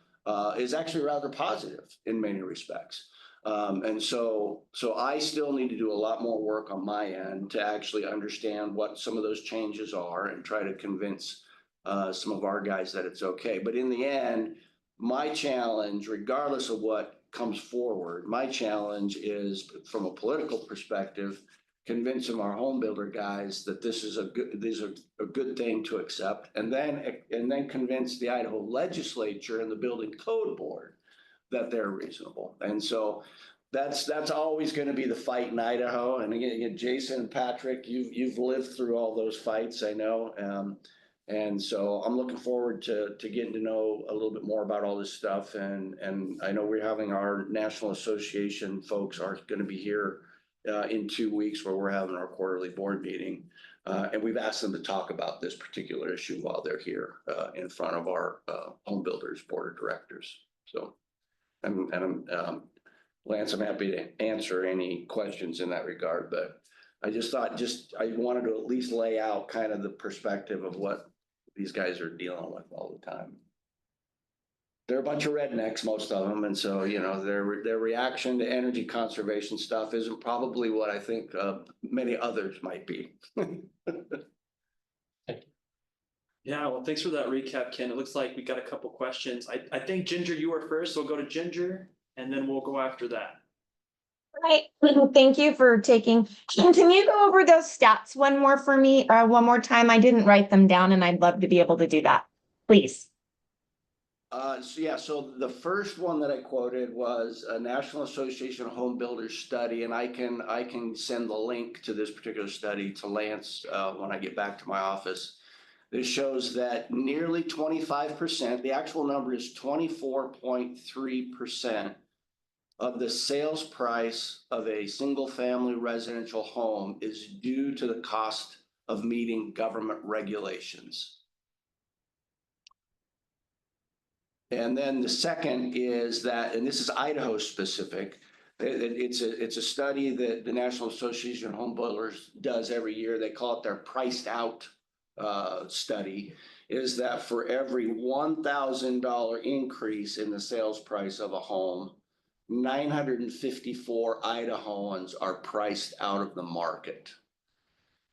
is actually rather positive in many respects. And so I still need to do a lot more work on my end to actually understand what some of those changes are and try to convince some of our guys that it's okay. But in the end, my challenge, regardless of what comes forward, my challenge is, from a political perspective, convincing our home builder guys that these are a good thing to accept, and then convince the Idaho legislature and the building code board that they're reasonable. And so that's always going to be the fight in Idaho. And again, Jason and Patrick, you've lived through all those fights, I know. And so I'm looking forward to getting to know a little bit more about all this stuff. And I know we're having our National Association folks are going to be here in 2 weeks where we're having our quarterly board meeting. And we've asked them to talk about this particular issue while they're here in front of our home builders board of directors. So, Lance, I'm happy to answer any questions in that regard, but I just thought I wanted to at least lay out kind of the perspective of what these guys are dealing with all the time. They're a bunch of rednecks, most of them, and so their reaction to energy conservation stuff isn't probably what I think many others might be. Yeah, well, thanks for that recap, Ken. It looks like we got a couple questions. I think Ginger, you were first, so we'll go to Ginger, and then we'll go after that. Right. Thank you for taking. Can you go over those stats one more time? I didn't write them down, and I'd love to be able to do that, please. So the first one that I quoted was a National Association of Home Builders study, and I can send the link to this particular study to Lance when I get back to my office. This shows that nearly 25%, the actual number is 24.3% of the sales price of a single family residential home is due to the cost of meeting government regulations. And then the second is that, and this is Idaho specific, it's a study that the National Association of Home Builders does every year. They call it their priced out study, is that for every $1,000 increase in the sales price of a home, 954 Idahoans are priced out of the market.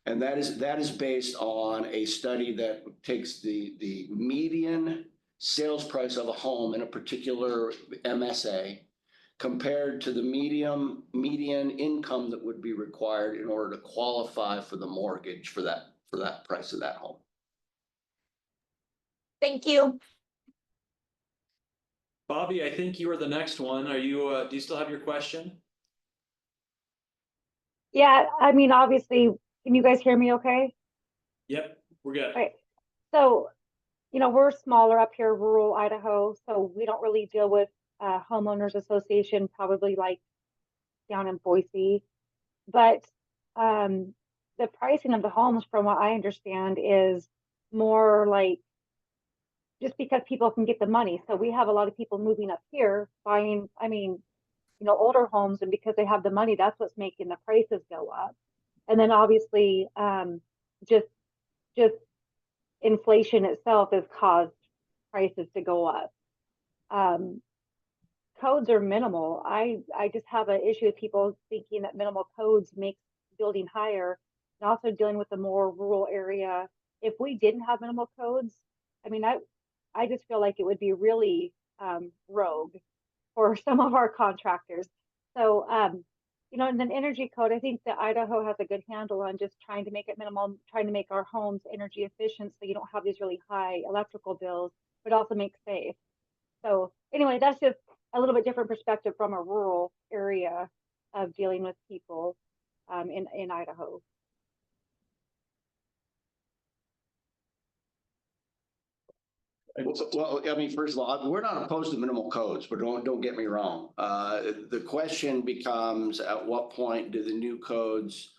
And that is based on a study that takes the median sales price of a home in a particular MSA compared to the median income that would be required in order to qualify for the mortgage for that price of that home. Thank you. Bobbi, I think you were the next one. Are you? Do you still have your question? Yeah, I mean, obviously, can you guys hear me okay? Yep, we're good. Right. So, we're smaller up here, rural Idaho, so we don't really deal with homeowners association, probably like down in Boise. But the pricing of the homes, from what I understand, is more like just because people can get the money. So we have a lot of people moving up here buying, older homes, and because they have the money, that's what's making the prices go up. And then obviously, just just inflation itself has caused prices to go up. Codes are minimal. I just have an issue with people thinking that minimal codes make building higher, and also dealing with a more rural area. If we didn't have minimal codes, I just feel like it would be really rogue for some of our contractors. So, and then energy code, I think that Idaho has a good handle on just trying to make it minimal, trying to make our homes energy efficient so you don't have these really high electrical bills, but also make safe. So anyway, that's just a little bit different perspective from a rural area of dealing with people in Idaho. Well, I mean, first of all, we're not opposed to minimal codes, but don't get me wrong. The question becomes, at what point do the new codes,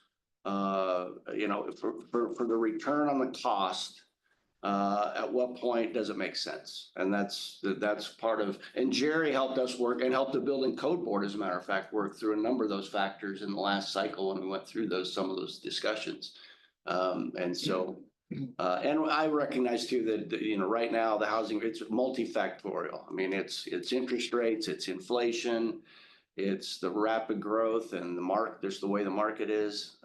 for the return on the cost, at what point does it make sense? And that's part of, and Jerry helped us work and helped the building code board, as a matter of fact, work through a number of those factors in the last cycle when we went through some of those discussions. And I recognize too that, right now the housing, it's multifactorial. I mean, it's interest rates, it's inflation, it's the rapid growth and there's the way the market is.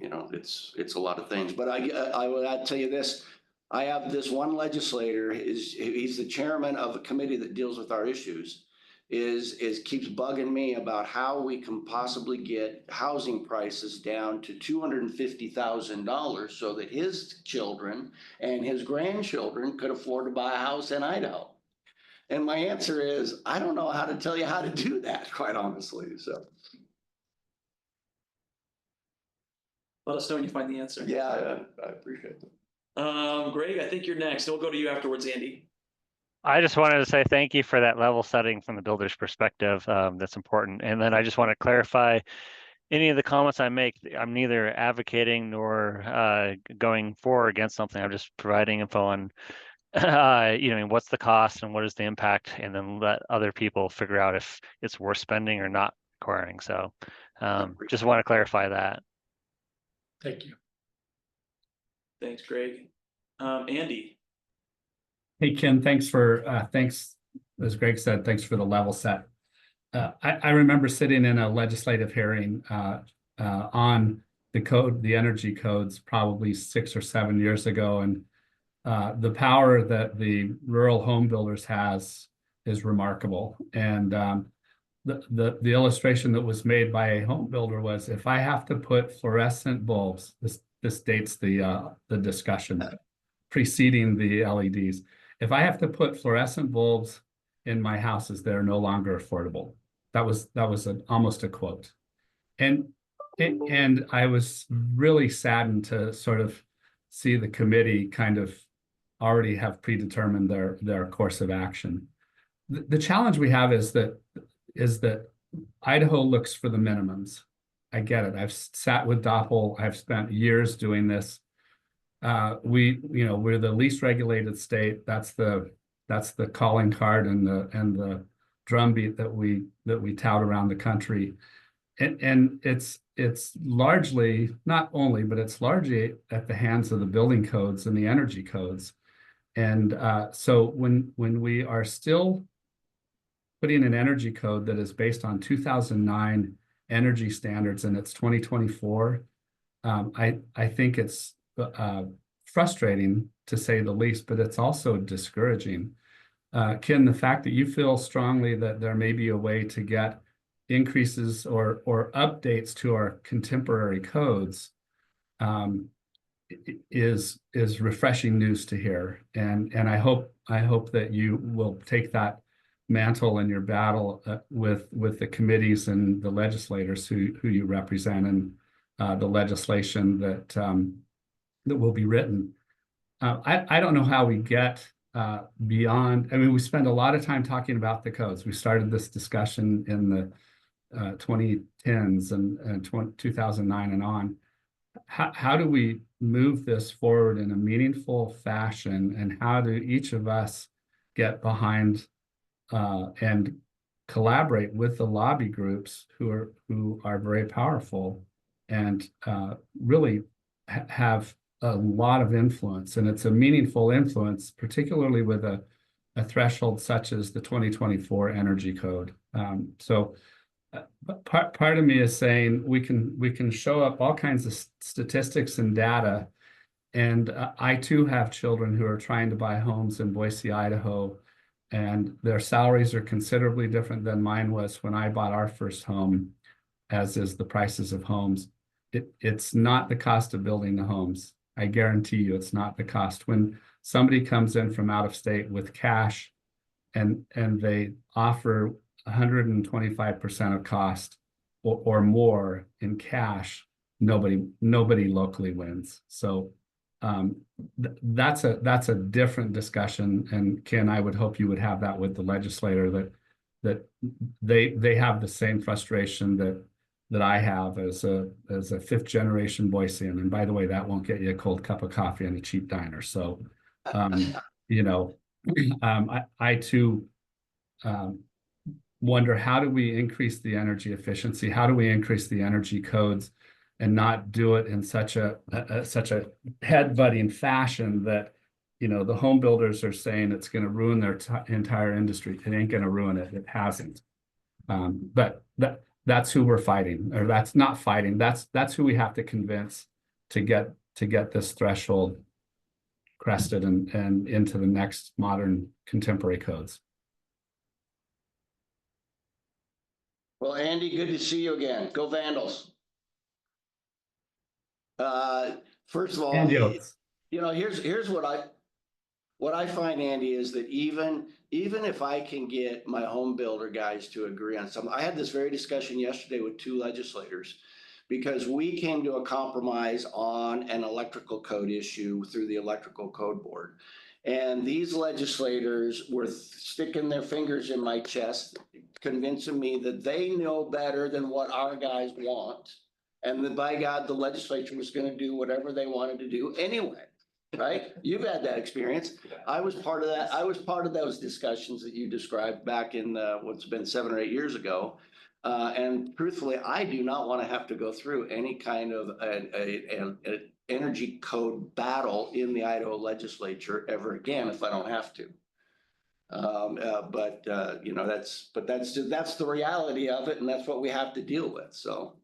It's a lot of things, but I'll tell you this, I have this one legislator, he's the chairman of a committee that deals with our issues, keeps bugging me about how we can possibly get housing prices down to $250,000 so that his children and his grandchildren could afford to buy a house in Idaho. And my answer is, I don't know how to tell you how to do that, quite honestly. So let us know when you find the answer. Yeah, I appreciate it. Greg, I think you're next. We'll go to you afterwards, Andy. I just wanted to say thank you for that level setting from the builder's perspective. That's important. And then I just want to clarify any of the comments I make. I'm neither advocating nor going for or against something. I'm just providing info on, what's the cost and what is the impact, and then let other people figure out if it's worth spending or not acquiring. So just want to clarify that. Thank you. Thanks, Greg. Andy. Hey, Ken, thanks, as Greg said, thanks for the level set. I remember sitting in a legislative hearing on the energy codes probably 6 or 7 years ago. And the power that the rural home builders has is remarkable. And the illustration that was made by a home builder was, if I have to put fluorescent bulbs, this dates the discussion preceding the LEDs. If I have to put fluorescent bulbs in my houses, they're no longer affordable. That was almost a quote. And I was really saddened to sort of see the committee kind of already have predetermined their course of action. The challenge we have is that Idaho looks for the minimums. I get it. I've sat with Doppel. I've spent years doing this. We're the least regulated state. That's the calling card and the drumbeat that we tout around the country. And it's largely, not only, but it's largely at the hands of the building codes and the energy codes. And so when we are still putting an energy code that is based on 2009 energy standards and it's 2024, I think it's frustrating, to say the least, but it's also discouraging. Ken, the fact that you feel strongly that there may be a way to get increases or updates to our contemporary codes is refreshing news to hear. And I hope that you will take that mantle and your battle with the committees and the legislators who you represent, and the legislation that will be written. I don't know how we get beyond. I mean, we spend a lot of time talking about the codes. We started this discussion in the 2010s and 2009 and on. How do we move this forward in a meaningful fashion, and how do each of us get behind and collaborate with the lobby groups who are very powerful and really have a lot of influence? And it's a meaningful influence, particularly with a threshold such as the 2024 Energy Code. Part of me is saying we can show up all kinds of statistics and data. And I too have children who are trying to buy homes in Boise, Idaho, and their salaries are considerably different than mine was when I bought our first home, as is the prices of homes. It's not the cost of building the homes. I guarantee you it's not the cost. When somebody comes in from out of state with cash and they offer 125% of cost or more in cash, nobody locally wins. So that's a different discussion. And Ken, I would hope you would have that with the legislator, that they have the same frustration that I have as a fifth generation Boisean. And by the way, that won't get you a cold cup of coffee in a cheap diner. So you know, I too wonder, how do we increase the energy efficiency? How do we increase the energy codes and not do it in such a head-butting fashion that, you know, the home builders are saying it's going to ruin their entire industry. It ain't going to ruin it. It hasn't. But that's who we're fighting, or that's not fighting. That's who we have to convince to get this threshold crested and into the next modern contemporary codes. Well, Andy, good to see you again. Go Vandals. First of all, you know, here's what I find, Andy, is that even if I can get my home builder guys to agree on something, I had this very discussion yesterday with two legislators, because we came to a compromise on an electrical code issue through the Electrical Code Board. And these legislators were sticking their fingers in my chest, convincing me that they know better than what our guys want. And that, by God, the legislature was going to do whatever they wanted to do anyway, right? You've had that experience. I was part of that. I was part of those discussions that you described back in what's been 7 or 8 years ago. And truthfully, I do not want to have to go through any kind of an energy code battle in the Idaho legislature ever again if I don't have to. You know, that's the reality of it, and that's what we have to deal with. So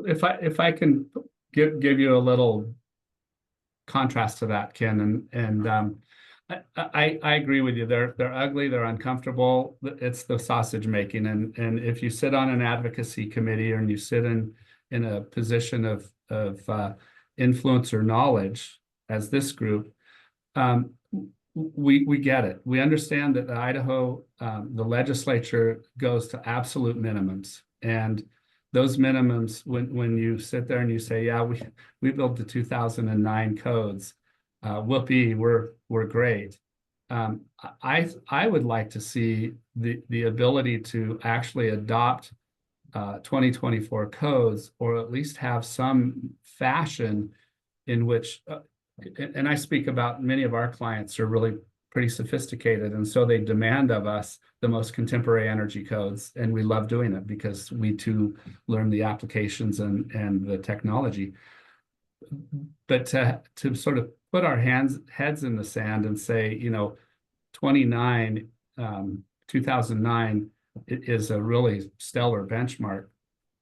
if I can give you a little contrast to that, Ken, and I agree with you. They're ugly. They're uncomfortable. It's the sausage making, and if you sit on an advocacy committee and you sit in a position of influence or knowledge, as this group, we get it. We understand that the Idaho, the legislature goes to absolute minimums, and those minimums, when you sit there and you say, yeah, we built the 2009 codes, whoopee, we're great. I would like to see the ability to actually adopt 2024 codes, or at least have some fashion in which, and I speak about many of our clients are really pretty sophisticated, and so they demand of us the most contemporary energy codes, and we love doing it because we too learn the applications and the technology. But to sort of put our heads in the sand and say, you know, 2009 is a really stellar benchmark.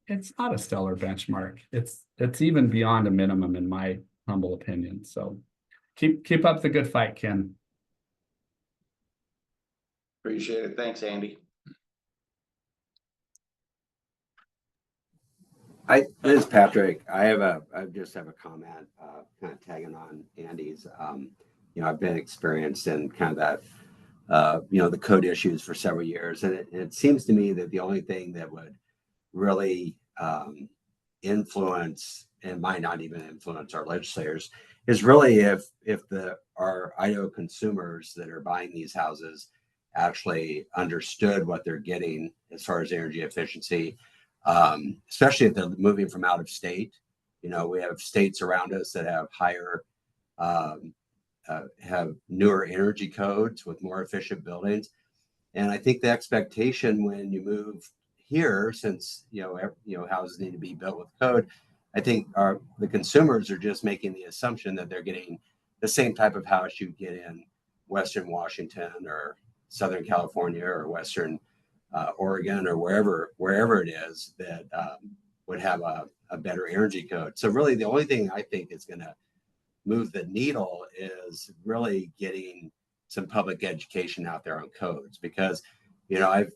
It's not a stellar benchmark. It's even beyond a minimum, in my humble opinion. So keep up the good fight, Ken. appreciate it. Thanks, Andy. This is Patrick. I just have a comment, kind of tagging on Andy's. You know, I've been experienced in kind of that the code issues for several years. And it seems to me that the only thing that would really influence, and might not even influence our legislators, is really if our Idaho consumers that are buying these houses actually understood what they're getting as far as energy efficiency, especially if they're moving from out of state. We have states around us that have higher, have newer energy codes with more efficient buildings. And I think the expectation when you move here, since houses need to be built with code, I think the consumers are just making the assumption that they're getting the same type of house you get in Western Washington or Southern California or Western Oregon or wherever it is that would have a better energy code. So really the only thing I think is going to move the needle is really getting some public education out there on codes, because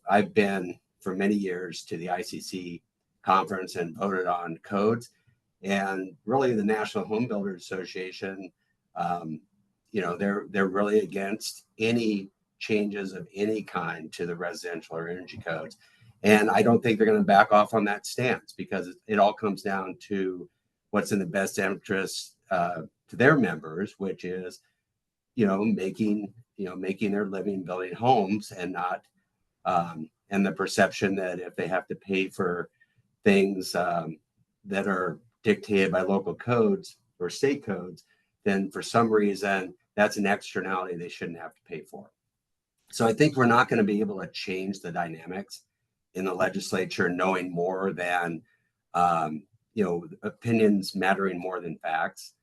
I've been for many years to the ICC conference and voted on codes, and really the National Homebuilders Association, they're really against any changes of any kind to the residential or energy codes. And I don't think they're going to back off on that stance, because it all comes down to what's in the best interest to their members, which is, making their living building homes, and not, and the perception that if they have to pay for things that are dictated by local codes or state codes, then for some reason that's an externality they shouldn't have to pay for. So I think we're not going to be able to change the dynamics in the legislature, knowing more than, opinions mattering more than facts.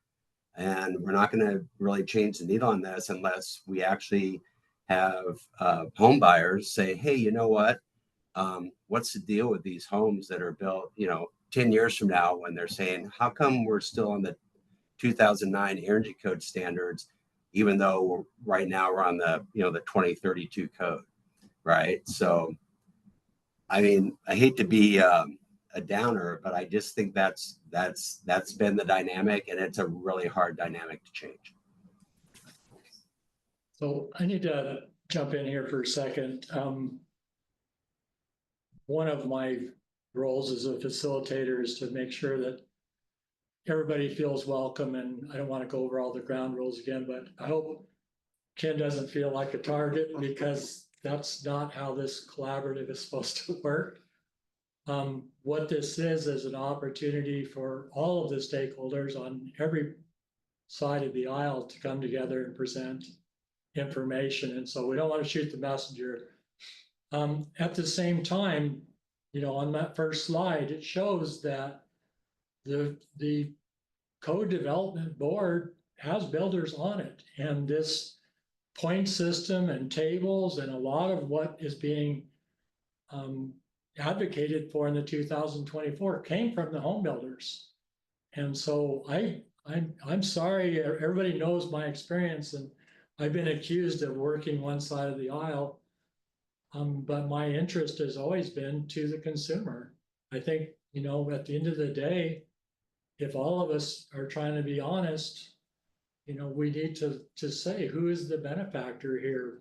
And we're not going to really change the needle on this unless we actually have home buyers say, hey, you know what? What's the deal with these homes that are built, 10 years from now, when they're saying, how come we're still on the 2009 energy code standards, even though right now we're on the 2032 code, right? So, I mean, I hate to be a downer, but I just think that's been the dynamic, and it's a really hard dynamic to change. So I need to jump in here for a second. One of my roles as a facilitator is to make sure that everybody feels welcome, and I don't want to go over all the ground rules again, but I hope Ken doesn't feel like a target, because that's not how this collaborative is supposed to work. What this is an opportunity for all of the stakeholders on every side of the aisle to come together and present information. And so we don't want to shoot the messenger. At the same time, on that first slide, it shows that the code development board has builders on it, and this point system and tables and a lot of what is being advocated for in the 2024 came from the home builders. And so I'm sorry, everybody knows my experience, and I've been accused of working one side of the aisle. But my interest has always been to the consumer. I think, at the end of the day, if all of us are trying to be honest, we need to say, who is the benefactor here?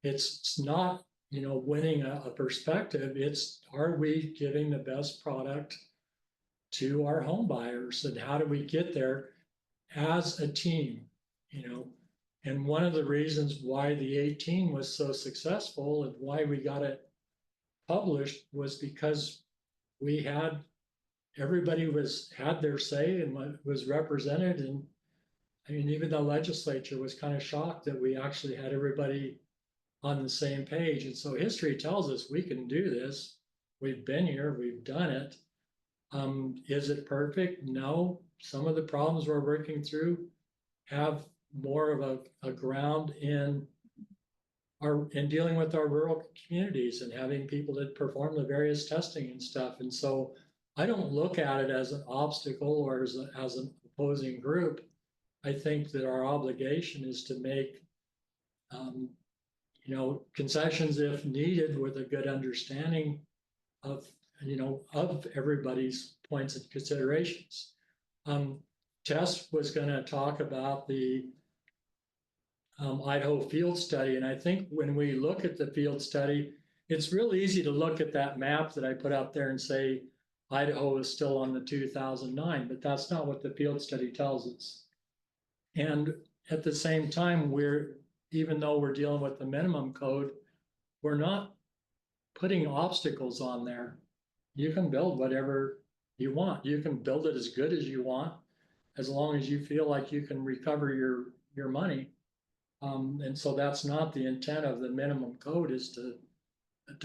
It's not, winning a perspective. It's, are we giving the best product to our home buyers, and how do we get there as a team? And one of the reasons why the 18 was so successful and why we got it published was because we had, everybody had their say and was represented. And I mean, even the legislature was kind of shocked that we actually had everybody on the same page. And so history tells us we can do this. We've been here, we've done it. Is it perfect? No. Some of the problems we're working through have more of a ground in dealing with our rural communities and having people that perform the various testing and stuff. And so I don't look at it as an obstacle or as an opposing group. I think that our obligation is to make, concessions if needed, with a good understanding of, of everybody's points and considerations. Tess was going to talk about the Idaho field study. And I think when we look at the field study, it's real easy to look at that map that I put out there and say, Idaho is still on the 2009, but that's not what the field study tells us. And at the same time, even though we're dealing with the minimum code, we're not putting obstacles on there. You can build whatever you want. You can build it as good as you want, as long as you feel like you can recover your money. And so that's not the intent of the minimum code, is to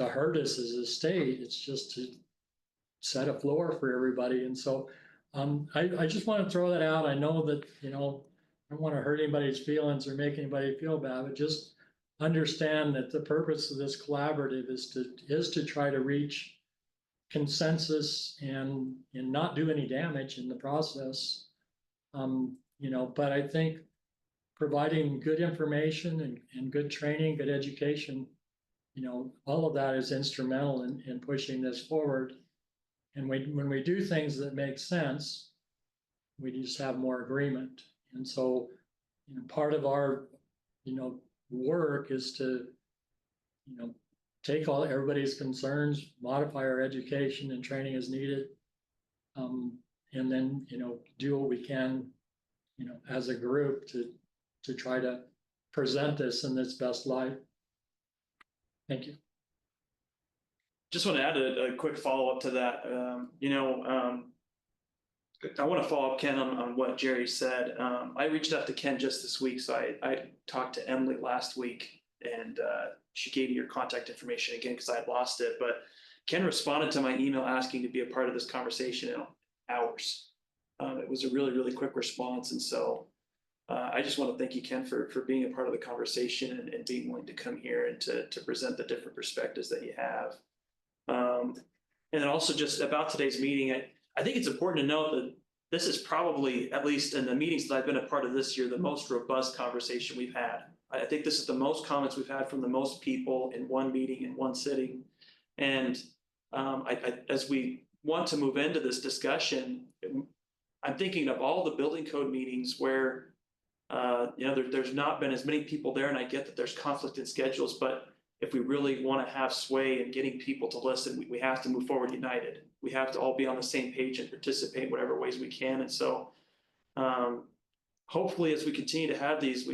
hurt us as a state. It's just to set a floor for everybody. And so I just want to throw that out. I know that, I don't want to hurt anybody's feelings or make anybody feel bad, but just understand that the purpose of this collaborative is to try to reach consensus and not do any damage in the process. But I think providing good information and good training, good education, all of that is instrumental in pushing this forward. And when we do things that make sense, we just have more agreement. And so, part of our, work is to, take everybody's concerns, modify our education and training as needed, and then, do what we can, as a group to try to present this in its best light. Thank you. Just want to add a quick follow-up to that. I want to follow up, Ken, on what Jerry said. I reached out to Ken just this week, so I talked to Emily last week, and she gave me your contact information again because I had lost it. But Ken responded to my email asking to be a part of this conversation in hours. It was a really, really quick response, and so I just want to thank you, Ken, for being a part of the conversation and being willing to come here and to present the different perspectives that you have. And then also just about today's meeting, I think it's important to note that this is probably, at least in the meetings that I've been a part of this year, the most robust conversation we've had. I think this is the most comments we've had from the most people in one meeting, in one sitting. And as we want to move into this discussion, I'm thinking of all the building code meetings where there's not been as many people there, and I get that there's conflict in schedules, but if we really want to have sway in getting people to listen, we have to move forward united. We have to all be on the same page and participate in whatever ways we can. And so hopefully as we continue to have these,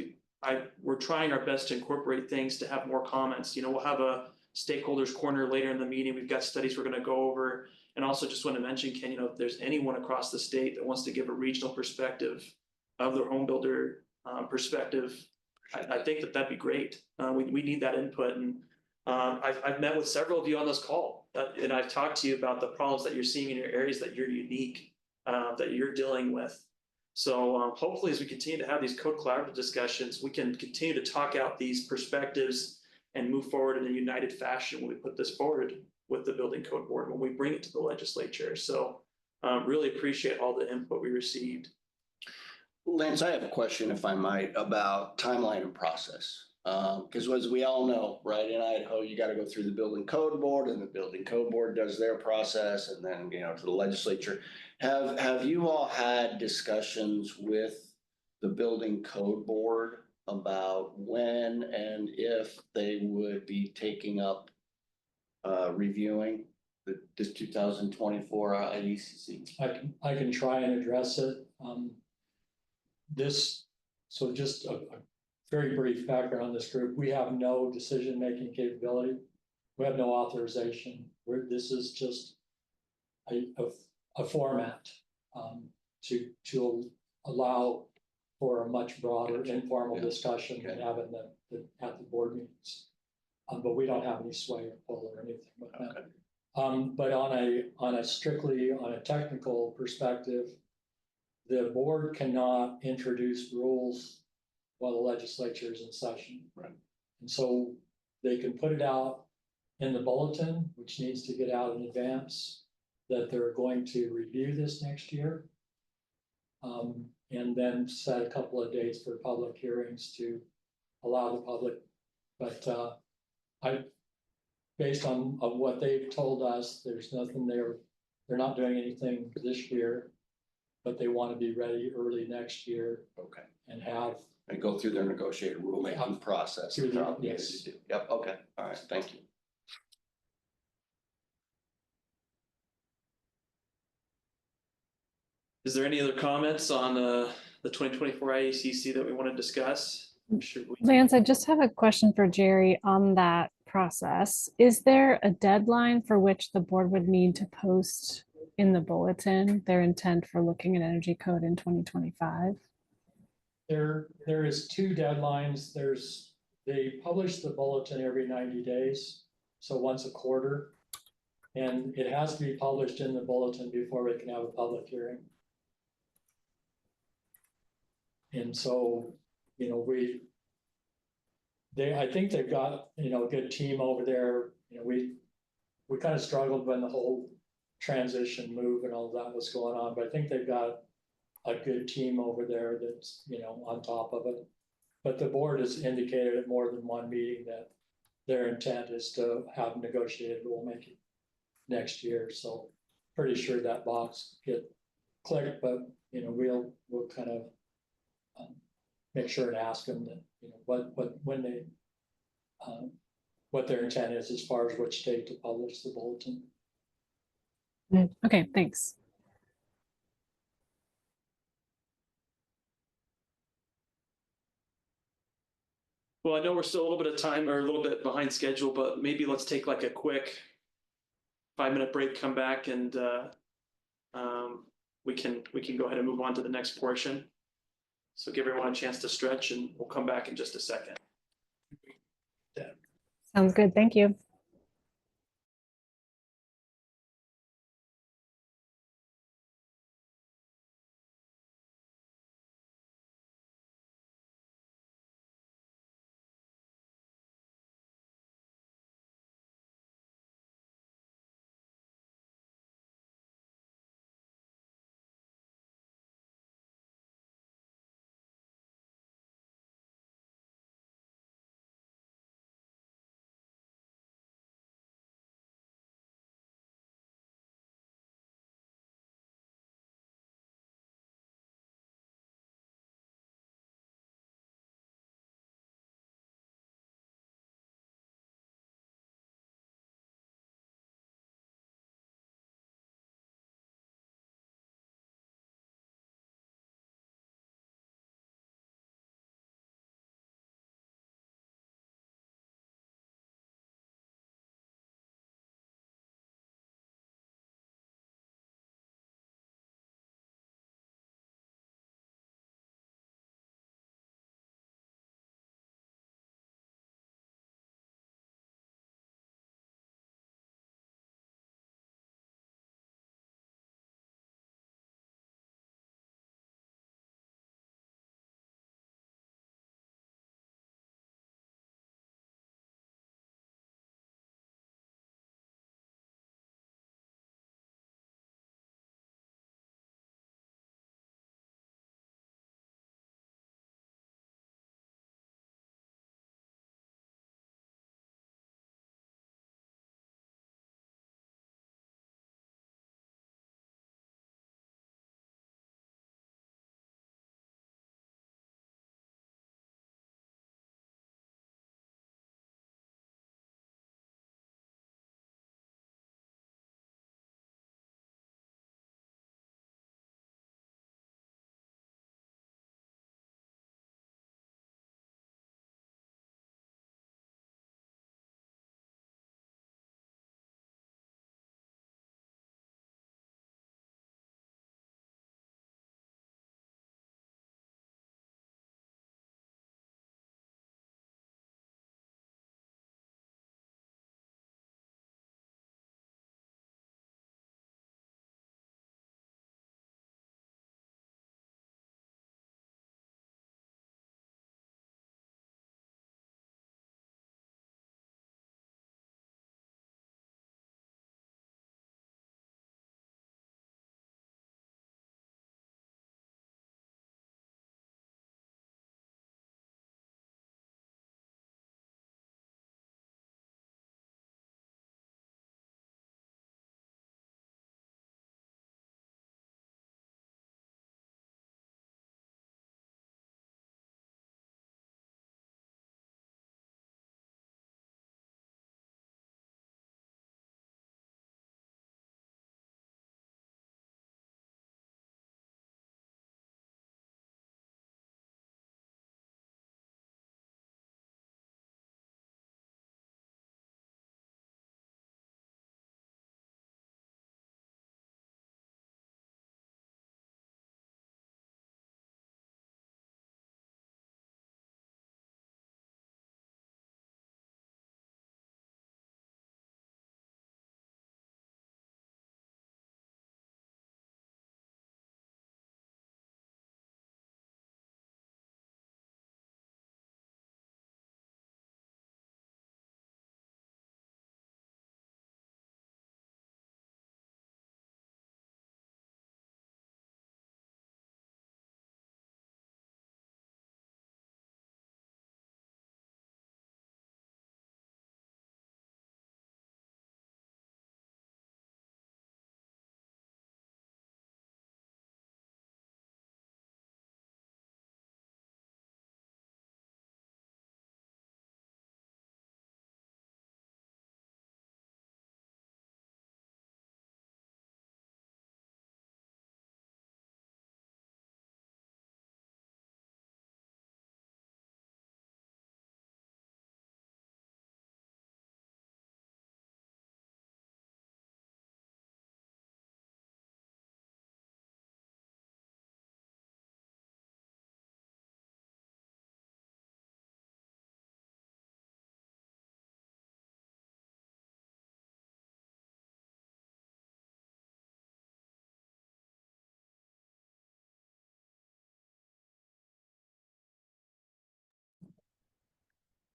we're trying our best to incorporate things to have more comments. We'll have a stakeholders corner later in the meeting. We've got studies we're going to go over. And also just want to mention, Ken, if there's anyone across the state that wants to give a regional perspective of their home builder perspective, I think that'd be great. We need that input. And I've met with several of you on this call, and I've talked to you about the problems that you're seeing in your areas that you're unique, that you're dealing with. So hopefully as we continue to have these code collaborative discussions, we can continue to talk out these perspectives and move forward in a united fashion when we put this forward with the building code board, when we bring it to the legislature. So really appreciate all the input we received. Lance, I have a question, if I might, about timeline and process. Because as we all know, right, in Idaho, you got to go through the building code board, and the building code board does their process, and then, to the legislature. Have you all had discussions with the building code board about when and if they would be taking up reviewing this 2024 IECC? I can try and address it. So just a very brief background on this group. We have no decision-making capability. We have no authorization. This is just a format to allow for a much broader informal discussion than have at the board meetings. But we don't have any sway or pull or anything like that. But on a technical perspective, the board cannot introduce rules while the legislature is in session. Right. And so they can put it out in the bulletin, which needs to get out in advance, that they're going to review this next year. And then set a couple of dates for public hearings to allow the public. But based on what they've told us, there's nothing they're not doing anything this year, but they want to be ready early next year. Okay. And have And go through their negotiated rulemaking process. that they're obligated Yes. to do. Yep, okay, all right, thank you. Is there any other comments on the 2024 IECC that we want to discuss? Should we? Lance, I just have a question for Jerry on that process. Is there a deadline for which the board would need to post in the bulletin their intent for looking at energy code in 2025? There is two deadlines. They publish the bulletin every 90 days, so once a quarter. And it has to be published in the bulletin before we can have a public hearing. And so, you know, I think they've got, you know, a good team over there. You know, we kind of struggled when the whole transition move and all that was going on, but I think they've got a good team over there that's, you know, on top of it. But the board has indicated at more than one meeting that their intent is to have negotiated rulemaking next year. So pretty sure that box get clicked, but, you know, we'll kind of make sure and ask them that, you know, what their intent is as far as which date to publish the bulletin. Okay, thanks. Well, I know we're still a little bit of time or a little bit behind schedule, but maybe let's take like a quick 5-minute break, come back, and we can go ahead and move on to the next portion. So give everyone a chance to stretch, and we'll come back in just a second. Sounds good. Thank you.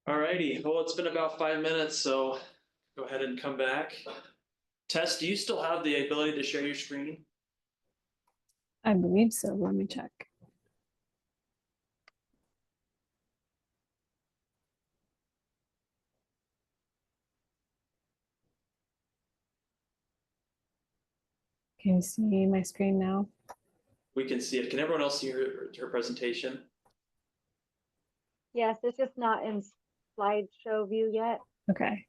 All righty, well, it's been about 5 minutes, so go ahead and come back. Tess, do you still have the ability to share your screen? I believe so. Let me check. Can you see my screen now? We can see it. Can everyone else see her presentation? Yes, it's just not in slideshow view yet. Okay.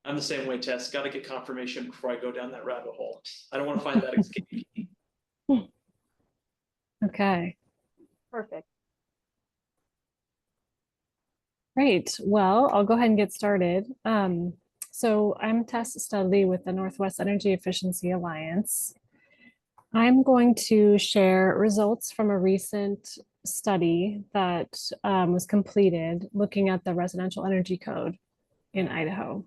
I'm the same way, Tess. Got to get confirmation before I go down that rabbit hole. I don't want to find that escape. Okay. Perfect. Great. Well, I'll go ahead and get started. So I'm Tess Studley with the Northwest Energy Efficiency Alliance. I'm going to share results from a recent study that was completed looking at the residential energy code in Idaho.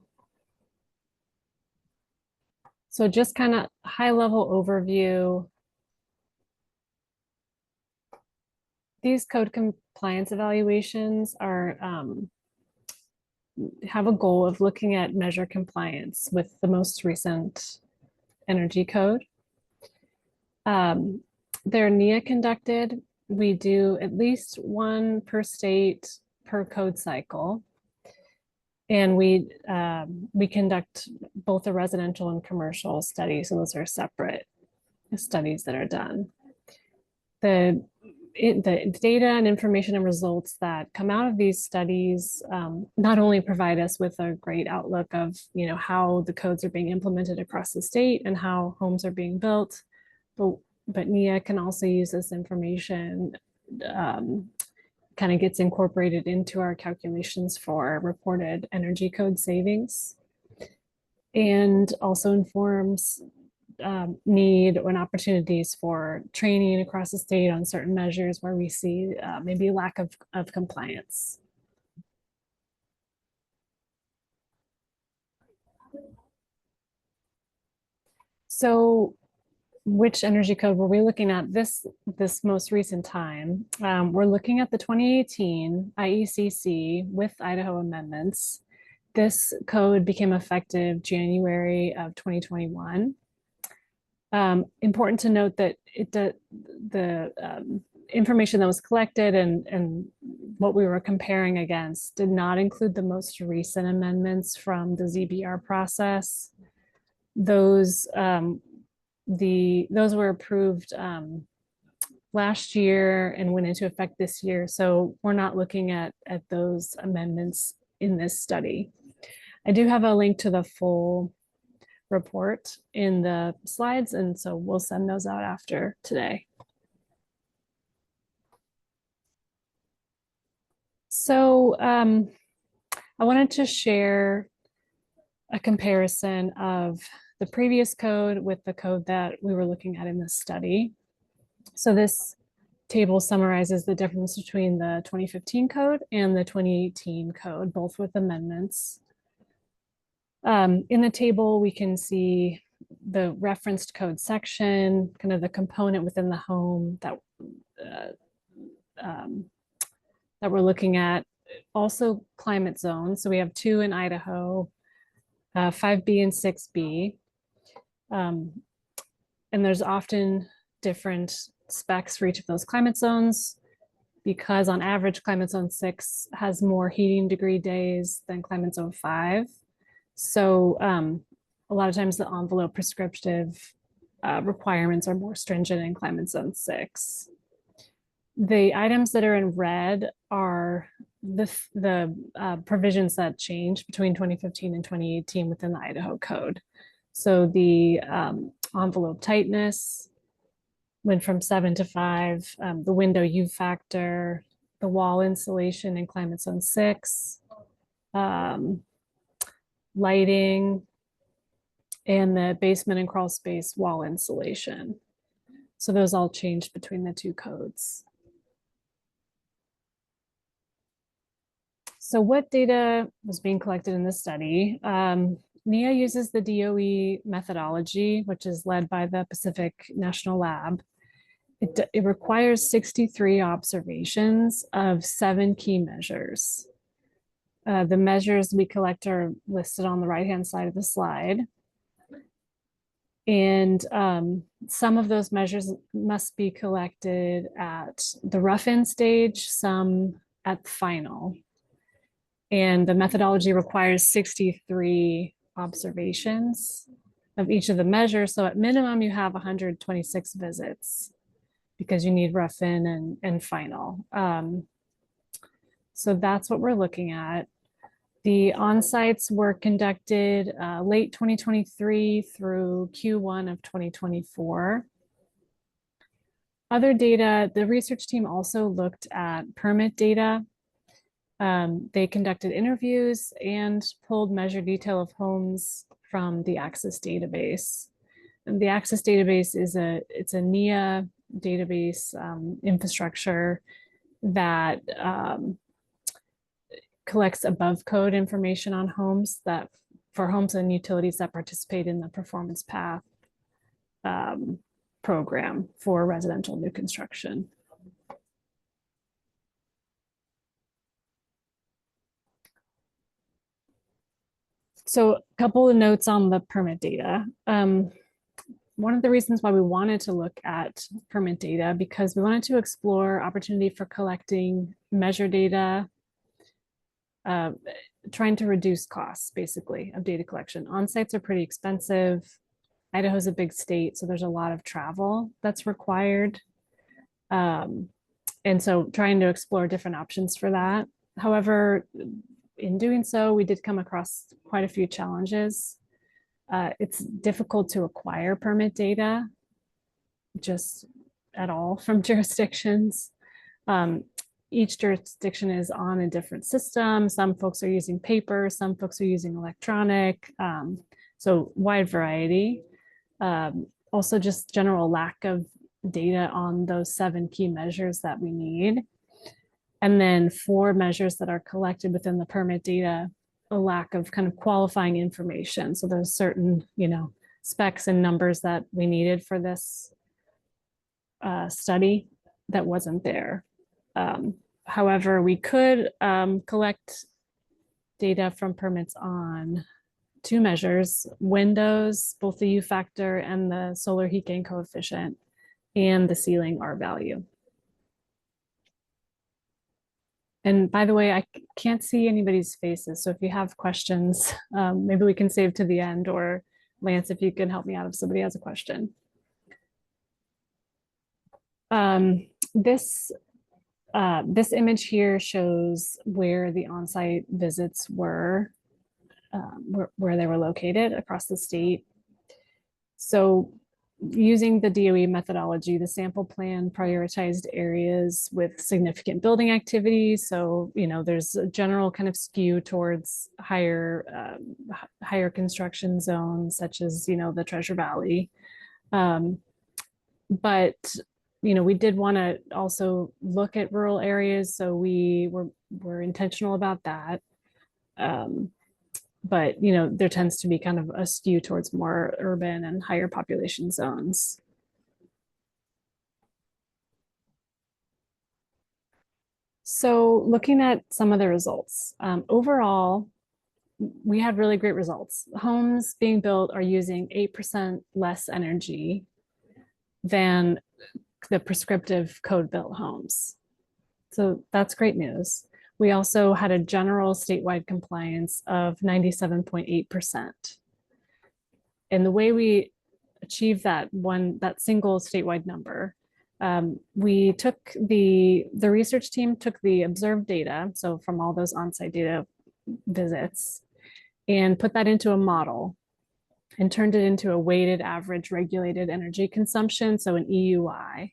So just kind of high-level overview. These code compliance evaluations are have a goal of looking at measure compliance with the most recent energy code. They're NEA conducted. We do at least one per state per code cycle. And we conduct both a residential and commercial study. So those are separate studies that are done. The data and information and results that come out of these studies not only provide us with a great outlook of how the codes are being implemented across the state and how homes are being built, but NEA can also use this information, kind of gets incorporated into our calculations for reported energy code savings, and also informs need and opportunities for training across the state on certain measures where we see maybe lack of compliance. So which energy code were we looking at this most recent time? We're looking at the 2018 IECC with Idaho amendments. This code became effective January of 2021. Important to note that the information that was collected and what we were comparing against did not include the most recent amendments from the ZBR process. Those were approved last year and went into effect this year. So we're not looking at those amendments in this study. I do have a link to the full report in the slides, and so we'll send those out after today. So I wanted to share a comparison of the previous code with the code that we were looking at in this study. So this table summarizes the difference between the 2015 code and the 2018 code, both with amendments. In the table, we can see the referenced code section, kind of the component within the home that we're looking at. Also climate zones. So we have 2 in Idaho, 5B and 6B. And there's often different specs for each of those climate zones because on average, climate zone 6 has more heating degree days than climate zone 5. So a lot of times the envelope prescriptive requirements are more stringent in climate zone 6. The items that are in red are the provisions that changed between 2015 and 2018 within the Idaho code. So the envelope tightness went from 7 to 5, the window U factor, the wall insulation in climate zone 6, lighting, and the basement and crawl space wall insulation. So those all changed between the 2 codes. So what data was being collected in this study? NEA uses the DOE methodology, which is led by the Pacific National Lab. It requires 63 observations of 7 key measures. The measures we collect are listed on the right-hand side of the slide. And some of those measures must be collected at the rough-in stage, some at final. And the methodology requires 63 observations of each of the measures. So at minimum, you have 126 visits because you need rough-in and final. So that's what we're looking at. The on-sites were conducted late 2023 through Q1 of 2024. Other data, the research team also looked at permit data. They conducted interviews and pulled measure detail of homes from the Access database. And the Access database is it's a NIA database infrastructure that collects above code information on homes for homes and utilities that participate in the Performance Path program for residential new construction. So a couple of notes on the permit data. One of the reasons why we wanted to look at permit data, because we wanted to explore opportunity for collecting measure data, trying to reduce costs, basically, of data collection. On-sites are pretty expensive. Idaho's a big state, so there's a lot of travel that's required. And so trying to explore different options for that. However, in doing so, we did come across quite a few challenges. It's difficult to acquire permit data just at all from jurisdictions. Each jurisdiction is on a different system. Some folks are using paper, some folks are using electronic, so wide variety. Also just general lack of data on those 7 key measures that we need. And then 4 measures that are collected within the permit data, a lack of kind of qualifying information. So there's certain, specs and numbers that we needed for this study that wasn't there. However, we could collect data from permits on 2 measures: windows, both the U factor and the solar heat gain coefficient, and the ceiling R value. And by the way, I can't see anybody's faces, so if you have questions, maybe we can save to the end, or Lance, if you can help me out if somebody has a question. This image here shows where the on-site visits were, where they were located across the state. So using the DOE methodology, the sample plan prioritized areas with significant building activity. So, there's a general kind of skew towards higher construction zones, such as, the Treasure Valley. But, we did want to also look at rural areas. So we were intentional about that. But, there tends to be kind of a skew towards more urban and higher population zones. So looking at some of the results, overall, we had really great results. Homes being built are using 8% less energy than the prescriptive code-built homes. So that's great news. We also had a general statewide compliance of 97.8%. And the way we achieved that single statewide number, we took the research team took the observed data, so from all those on-site data visits, and put that into a model and turned it into a weighted average regulated energy consumption, so an EUI.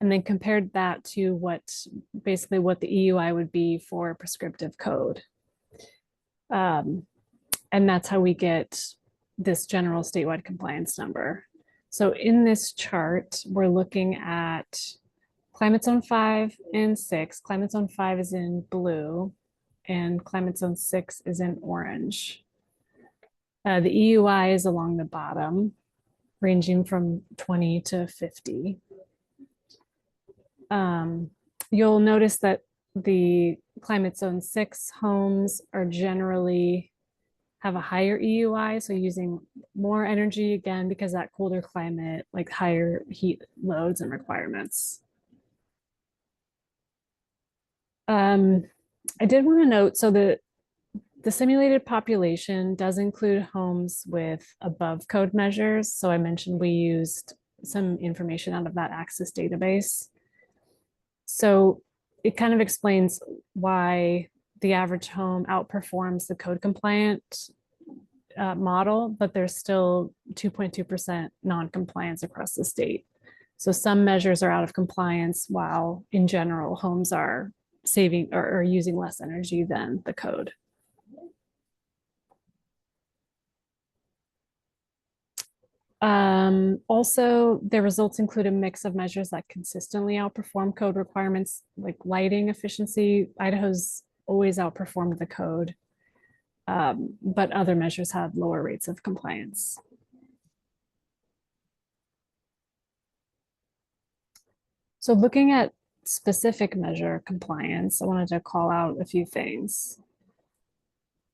And then compared that to basically what the EUI would be for prescriptive code. And that's how we get this general statewide compliance number. So in this chart, we're looking at climate zone 5 and 6. Climate zone 5 is in blue and climate zone 6 is in orange. The EUI is along the bottom, ranging from 20 to 50. you'll notice that the climate zone 6 homes are generally have a higher EUI, so using more energy, again, because that colder climate, like higher heat loads and requirements. I did want to note, so the simulated population does include homes with above code measures. So I mentioned we used some information out of that Access database. So it kind of explains why the average home outperforms the code compliant model, but there's still 2.2% non-compliance across the state. So some measures are out of compliance, while in general homes are saving or using less energy than the code. Also, the results include a mix of measures that consistently outperform code requirements, like lighting efficiency. Idaho's always outperformed the code, but other measures have lower rates of compliance. So looking at specific measure compliance, I wanted to call out a few things.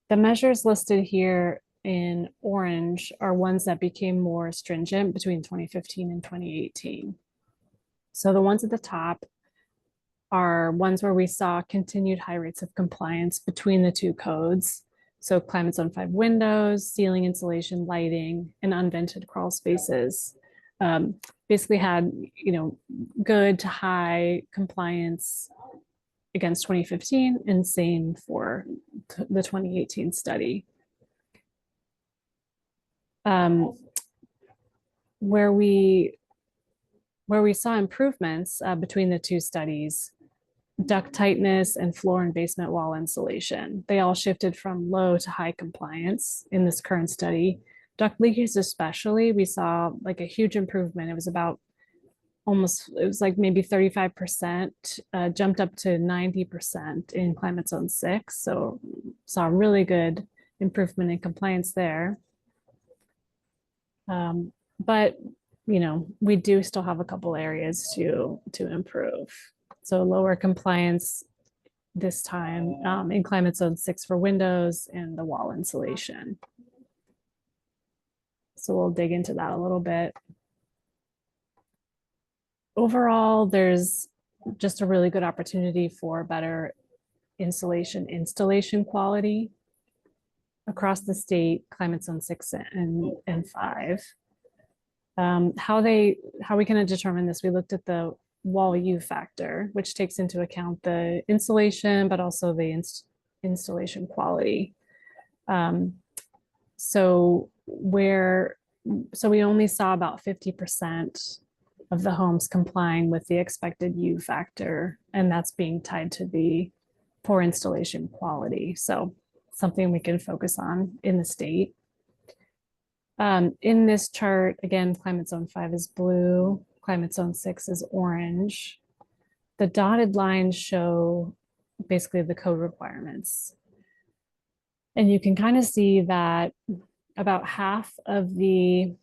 The measures listed here in orange are ones that became more stringent between 2015 and 2018. So the ones at the top are ones where we saw continued high rates of compliance between the two codes. So climate zone 5 windows, ceiling insulation, lighting, and unvented crawl spaces basically had, good to high compliance against 2015, and same for the 2018 study. Where we saw improvements between the two studies, duct tightness and floor and basement wall insulation, they all shifted from low to high compliance in this current study. Duct leakage especially, we saw like a huge improvement. It was about maybe 35%, jumped up to 90% in climate zone 6. So saw really good improvement in compliance there. But we do still have a couple areas to improve. So lower compliance this time in climate zone 6 for windows and the wall insulation. So we'll dig into that a little bit. Overall, there's just a really good opportunity for better installation quality across the state, climate zone 6 and 5. How we can determine this, we looked at the wall U factor, which takes into account the insulation, but also the installation quality. So we only saw about 50% of the homes complying with the expected U factor, and that's being tied to the poor installation quality. So something we can focus on in the state. In this chart, again, climate zone 5 is blue, climate zone 6 is orange. The dotted lines show basically the code requirements. And you can kind of see that about half of the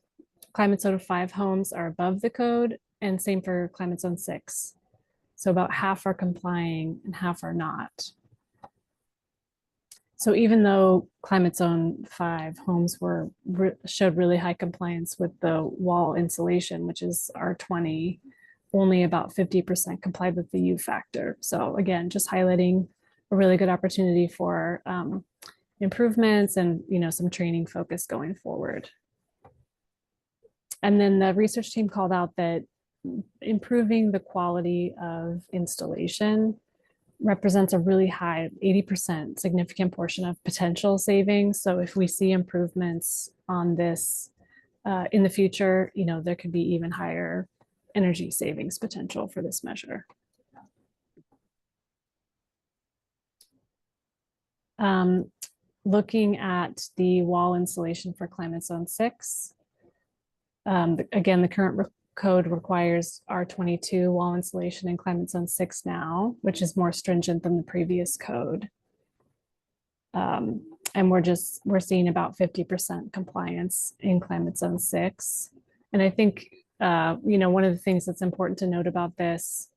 climate zone 5 homes are above the code, and same for climate zone 6. So about half are complying and half are not. So even though climate zone 5 homes showed really high compliance with the wall insulation, which is R20, only about 50% complied with the U factor. So again, just highlighting a really good opportunity for improvements and some training focus going forward. And then the research team called out that improving the quality of installation represents a really high 80% significant portion of potential savings. So if we see improvements on this in the future, there could be even higher energy savings potential for this measure. Looking at the wall insulation for climate zone 6, again, the current code requires R22 wall insulation in climate zone 6 now, which is more stringent than the previous code. And we're seeing about 50% compliance in climate zone 6. And I think, one of the things that's important to note about this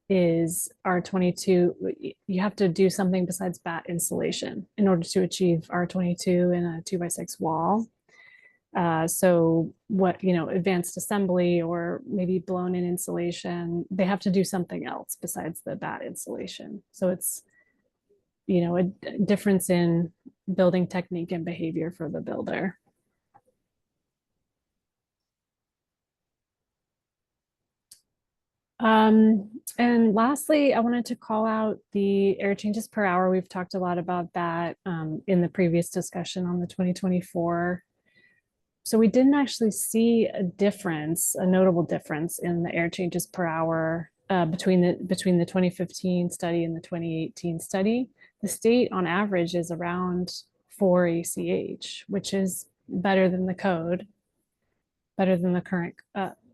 is R22. You have to do something besides bat insulation in order to achieve R22 in a 2x6 wall. So what, advanced assembly or maybe blown in insulation, they have to do something else besides the bat insulation. So it's, a difference in building technique and behavior for the builder. And lastly, I wanted to call out the air changes per hour. We've talked a lot about that in the previous discussion on the 2024. So we didn't actually see a notable difference in the air changes per hour between the 2015 study and the 2018 study. The state on average is around 4 ACH, which is better than the code, better than the current,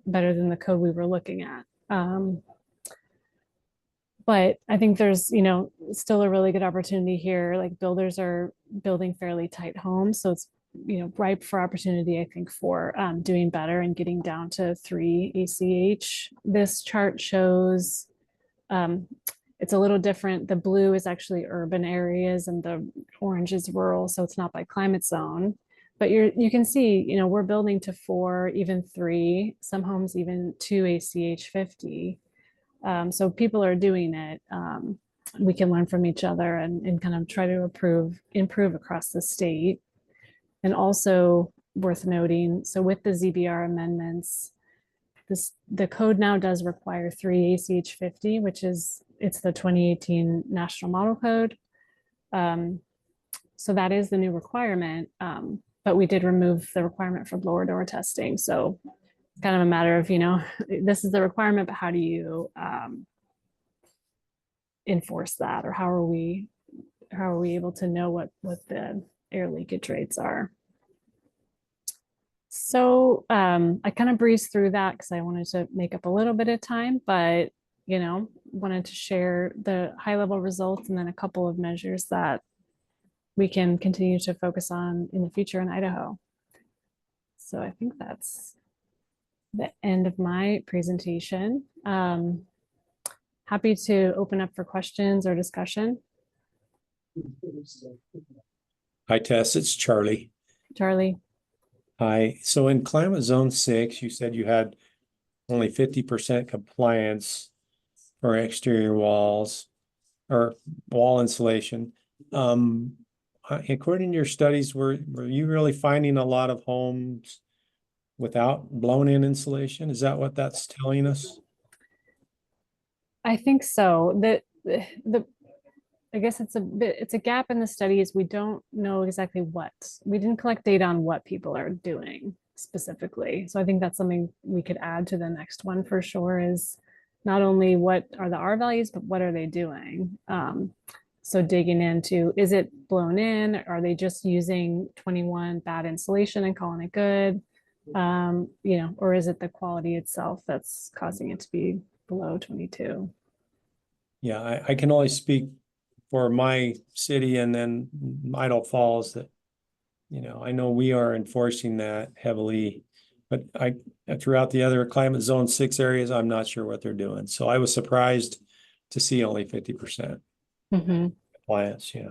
better than the code we were looking at. But I think there's, still a really good opportunity here. Like builders are building fairly tight homes. So it's, ripe for opportunity, I think, for doing better and getting down to 3 ACH. This chart shows it's a little different. The blue is actually urban areas and the orange is rural. So it's not by climate zone. But you can see, we're building to 4, even 3, some homes even 2 ACH 50. So people are doing it. We can learn from each other and kind of try to improve across the state. And also worth noting, so with the ZBR amendments, the code now does require 3 ACH 50, which it's the 2018 National Model Code. So that is the new requirement. But we did remove the requirement for blower door testing. So it's kind of a matter of, this is the requirement, but how do you enforce that? Or how are we able to know what the air leakage rates are? So I kind of breezed through that because I wanted to make up a little bit of time, but, wanted to share the high level results and then a couple of measures that we can continue to focus on in the future in Idaho. So I think that's the end of my presentation. Happy to open up for questions or discussion. Hi, Tess, it's Charlie. Charlie. Hi. So in climate zone 6, you said you had only 50% compliance for exterior walls or wall insulation. According to your studies, were you really finding a lot of homes without blown in insulation? Is that what that's telling us? I think so. I guess it's a gap in the studies. We don't know exactly we didn't collect data on what people are doing specifically. So I think that's something we could add to the next one for sure, is not only what are the R values, but what are they doing? So digging into, is it blown in? Are they just using 21 bad insulation and calling it good? Or is it the quality itself that's causing it to be below 22? Yeah, I can only speak for my city and then Idaho Falls that, I know we are enforcing that heavily, but throughout the other climate zone 6 areas, I'm not sure what they're doing. So I was surprised to see only 50% compliance. Yeah.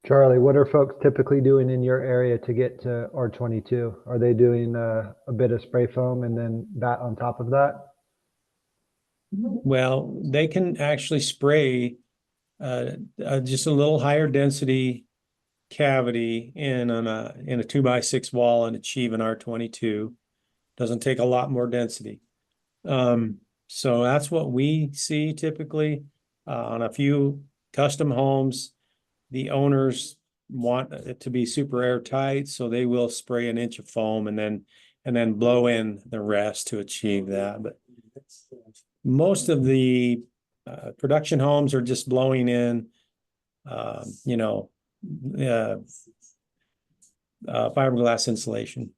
Charlie, what are folks typically doing in your area to get to R22? Are they doing a bit of spray foam and then that on top of that? Well, they can actually spray just a little higher density cavity in a 2x6 wall and achieve an R22. Doesn't take a lot more density. So that's what we see typically on a few custom homes. The owners want it to be super airtight, so they will spray an inch of foam and then blow in the rest to achieve that. But most of the production homes are just blowing in, fiberglass insulation.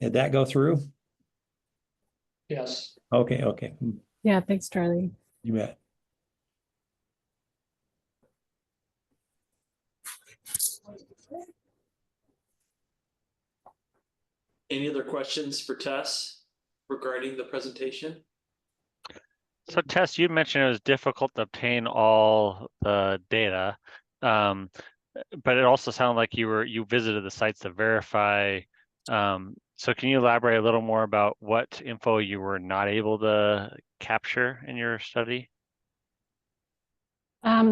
Did that go through? Yes. Okay. Yeah, thanks, Charlie. You bet. Any other questions for Tess regarding the presentation? So Tess, you mentioned it was difficult to obtain all the data, but it also sounded like you visited the sites to verify. So can you elaborate a little more about what info you were not able to capture in your study?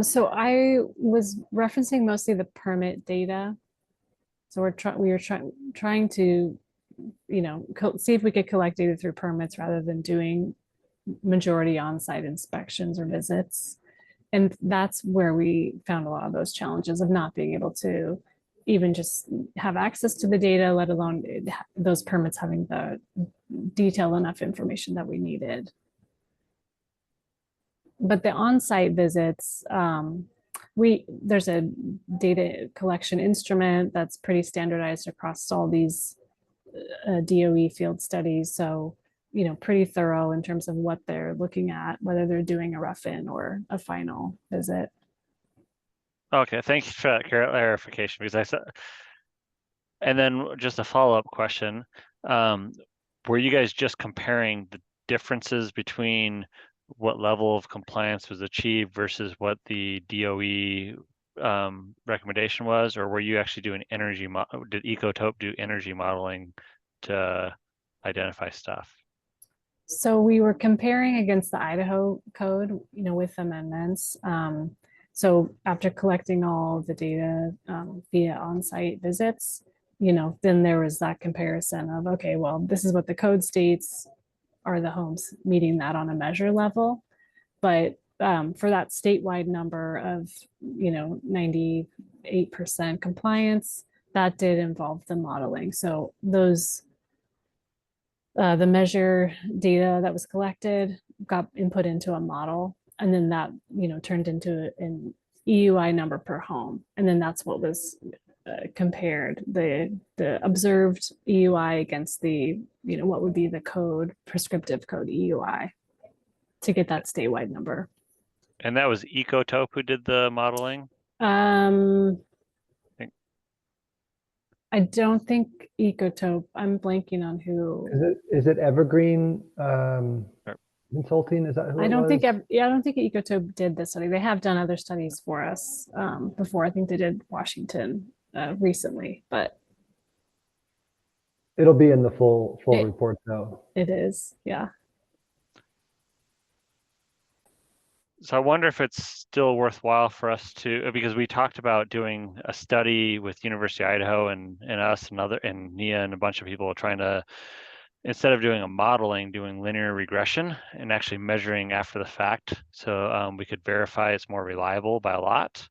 So I was referencing mostly the permit data. So we were trying to, see if we could collect data through permits rather than doing majority on-site inspections or visits. And that's where we found a lot of those challenges of not being able to even just have access to the data, let alone those permits having the detailed enough information that we needed. But the on-site visits, there's a data collection instrument that's pretty standardized across all these DOE field studies. So, pretty thorough in terms of what they're looking at, whether they're doing a rough-in or a final visit. Okay, thank you for that clarification, because I said, and then just a follow-up question. Were you guys just comparing the differences between what level of compliance was achieved versus what the DOE recommendation was, or were you actually doing did Ecotope do energy modeling to identify stuff? So we were comparing against the Idaho code, with amendments. So after collecting all the data via on-site visits, then there was that comparison of, okay, well, this is what the code states. Are the homes meeting that on a measure level? But for that statewide number of, 98% compliance, that did involve the modeling. So those, the measure data that was collected got input into a model, and then that, turned into an EUI number per home. And then that's what was compared, the observed EUI against the, what would be the code, prescriptive code EUI, to get that statewide number. And that was Ecotope who did the modeling? I don't think Ecotope, I'm blanking on who. Is it Evergreen Consulting? Is that who I it don't was? think, I don't think Ecotope did this study. They have done other studies for us before. I think they did Washington recently, but it'll be in the full report though. It is, yeah. So I wonder if it's still worthwhile for us to, because we talked about doing a study with University of Idaho and us and Nia and a bunch of people trying to, instead of doing a modeling, doing linear regression and actually measuring after the fact. So we could verify it's more reliable by a lot.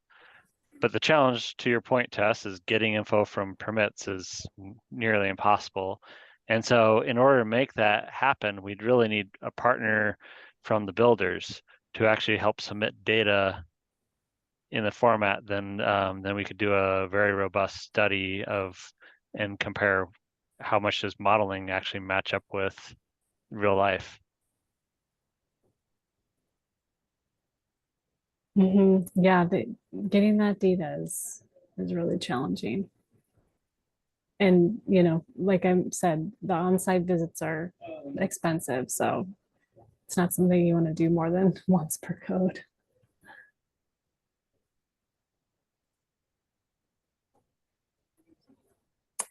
But the challenge, to your point, Tess, is getting info from permits is nearly impossible. And so in order to make that happen, we'd really need a partner from the builders to actually help submit data in the format. Then we could do a very robust study and compare how much does modeling actually match up with real life. Yeah, getting that data is really challenging. And, like I said, the on-site visits are expensive, so it's not something you want to do more than once per code.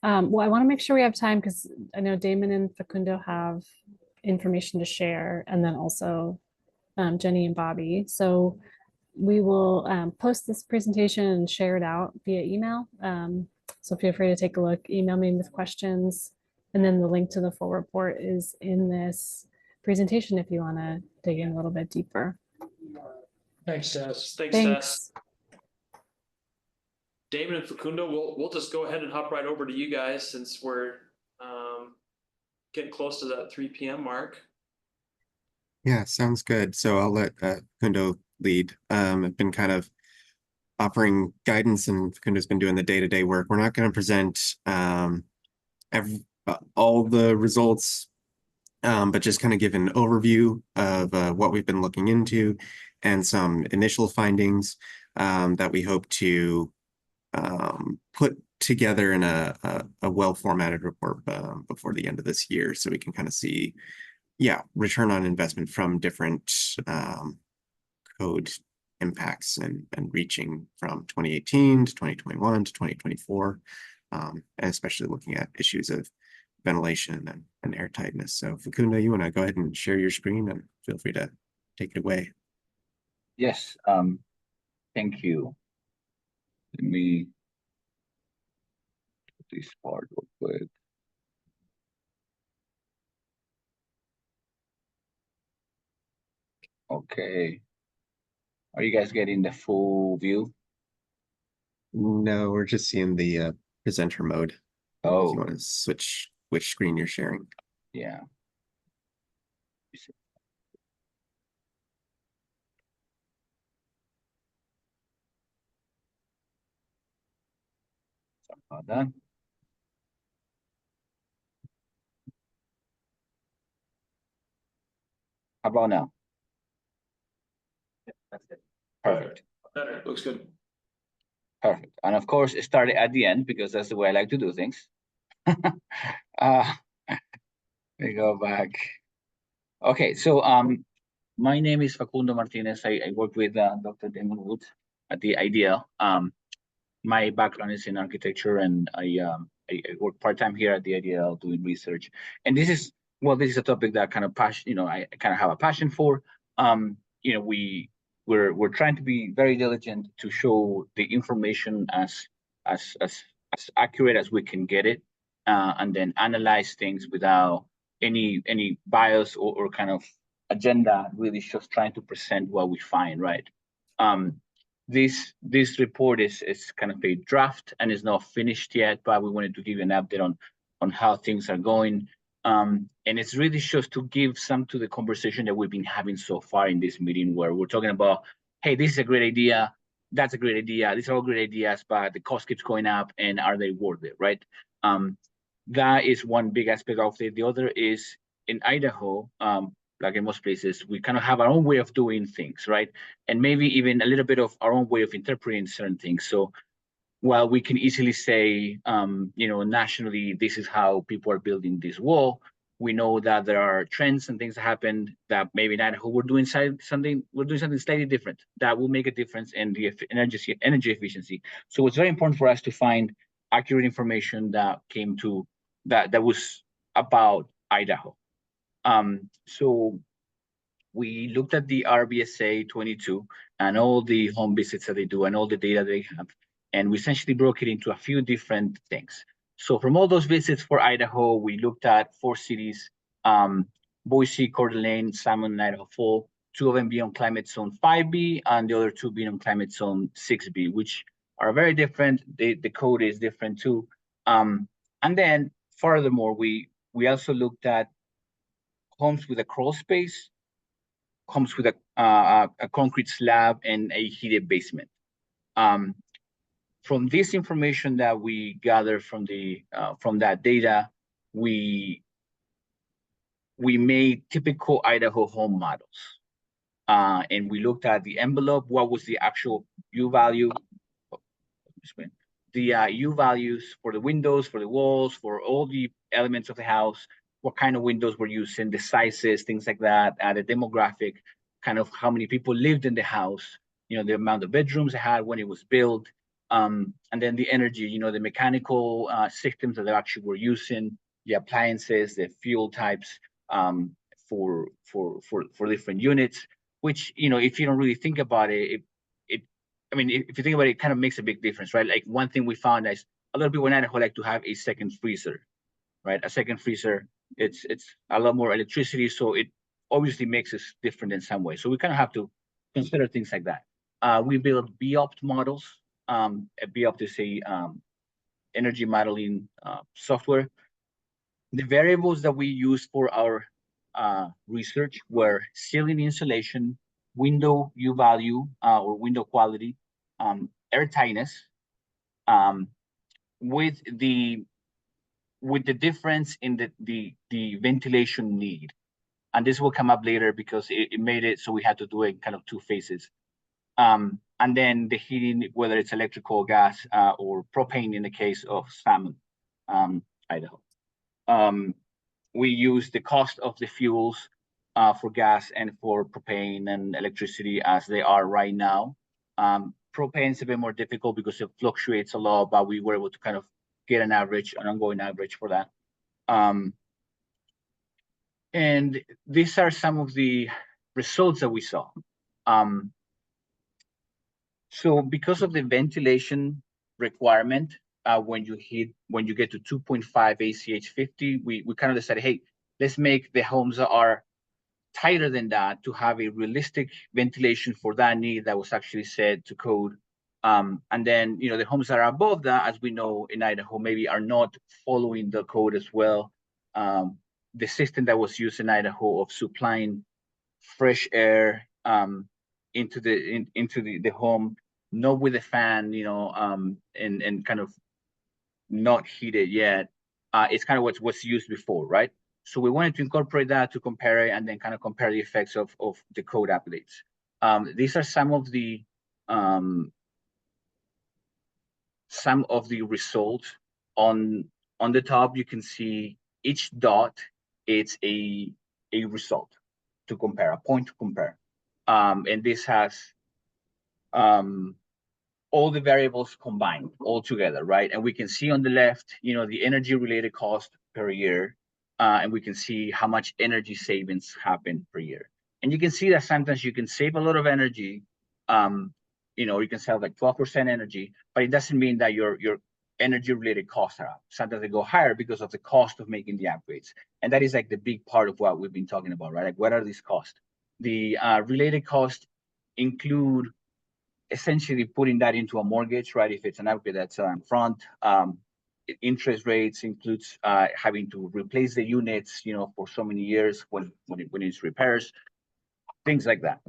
Well, I want to make sure we have time because I know Damon and Facundo have information to share, and then also Jeni and Bobbi. So we will post this presentation and share it out via email. So feel free to take a look, email me with questions. And then the link to the full report is in this presentation if you want to dig in a little bit deeper. Thanks, Tess. Thanks, Tess. Damon and Facundo, we'll just go ahead and hop right over to you guys since we're getting close to that 3 p.m. mark. Yeah, sounds good. So I'll let Facundo lead. I've been kind of offering guidance, and Facundo's been doing the day-to-day work. We're not going to present all the results, but just kind of give an overview of what we've been looking into and some initial findings that we hope to put together in a well-formatted report before the end of this year, so we can kind of see, yeah, return on investment from different code impacts and reaching from 2018 to 2021 to 2024, and especially looking at issues of ventilation and air tightness. So Facundo, you want to go ahead and share your screen, and feel free to take it away. Yes, thank you. Let me put this part real quick. Okay. Are you guys getting the full view? No, we're just seeing the presenter mode. Oh. If you want to switch which screen you're sharing. Yeah. Sorry about that. How about now? That's it. Perfect. Better. Looks good. Perfect. And of course, it started at the end because that's the way I like to do things. Let me go back. Okay, so my name is Facundo Martinez. I work with Dr. Damon Wood at the IDL. My background is in architecture, and I work part-time here at the IDL doing research. And this is a topic that kind of I kind of have a passion for. We're trying to be very diligent to show the information as accurate as we can get it, and then analyze things without any bias or kind of agenda, really just trying to present what we find, right? This report is kind of a draft and is not finished yet, but we wanted to give you an update on how things are going. And it's really just to give some to the conversation that we've been having so far in this meeting, where we're talking about, hey, this is a great idea, that's a great idea, these are all great ideas, but the cost keeps going up, and are they worth it, right? That is one big aspect of it. The other is in Idaho, like in most places, we kind of have our own way of doing things, right? And maybe even a little bit of our own way of interpreting certain things. So while we can easily say, nationally, this is how people are building this wall, we know that there are trends and things that happen that maybe in Idaho we're doing something slightly different that will make a difference in the energy efficiency. So it's very important for us to find accurate information that came to that was about Idaho. So we looked at the RBSA 22 and all the home visits that they do and all the data they have, and we essentially broke it into a few different things. So from all those visits for Idaho, we looked at 4 cities, Boise, Coeur d'Alene, Salmon, and Idaho Fall, 2 of them being on climate zone 5B and the other 2 being on climate zone 6B, which are very different. The code is different too. And then furthermore, we also looked at homes with a crawl space, homes with a concrete slab, and a heated basement. From this information that we gathered from that data, we made typical Idaho home models. And we looked at the envelope, what was the actual U value, the U values for the windows, for the walls, for all the elements of the house, what kind of windows we're using, the sizes, things like that, the demographic, kind of how many people lived in the house, the amount of bedrooms it had when it was built, and then the energy, the mechanical systems that they actually were using, the appliances, the fuel types for different units, which, if you don't really think about it, if you think about it, it kind of makes a big difference, right? Like one thing we found is a lot of people in Idaho like to have a second freezer, right? A second freezer, it's a lot more electricity, so it obviously makes us different in some way. So we kind of have to consider things like that. We build BOPT models. BOPT is a energy modeling software. The variables that we used for our research were ceiling insulation, window U value or window quality, air tightness, with the difference in the ventilation need. And this will come up later because it made it so we had to do it in kind of 2 phases. And then the heating, whether it's electrical, gas, or propane in the case of Salmon, Idaho. We use the cost of the fuels for gas and for propane and electricity as they are right now. Propane is a bit more difficult because it fluctuates a lot, but we were able to kind of get an average, an ongoing average for that. And these are some of the results that we saw. So because of the ventilation requirement, when you get to 2.5 ACH 50, we kind of decided, hey, let's make the homes that are tighter than that to have a realistic ventilation for that need that was actually set to code. And then, the homes that are above that, as we know in Idaho, maybe are not following the code as well. The system that was used in Idaho of supplying fresh air into the home, not with a fan, and kind of not heated yet. It's kind of what's used before, right? So we wanted to incorporate that to compare it and then kind of compare the effects of the code updates. These are some of the results. On the top, you can see each dot, it's a result to compare, a point to compare. And this has all the variables combined all together, right? And we can see on the left, the energy related cost per year, and we can see how much energy savings happen per year. And you can see that sometimes you can save a lot of energy. You can save like 12% energy, but it doesn't mean that your energy related costs are up. Sometimes they go higher because of the cost of making the upgrades. And that is like the big part of what we've been talking about, right? Like, what are these costs? The related costs include essentially putting that into a mortgage, right? If it's an upgrade that's in front, interest rates includes having to replace the units, for so many years when it's repairs, things like that.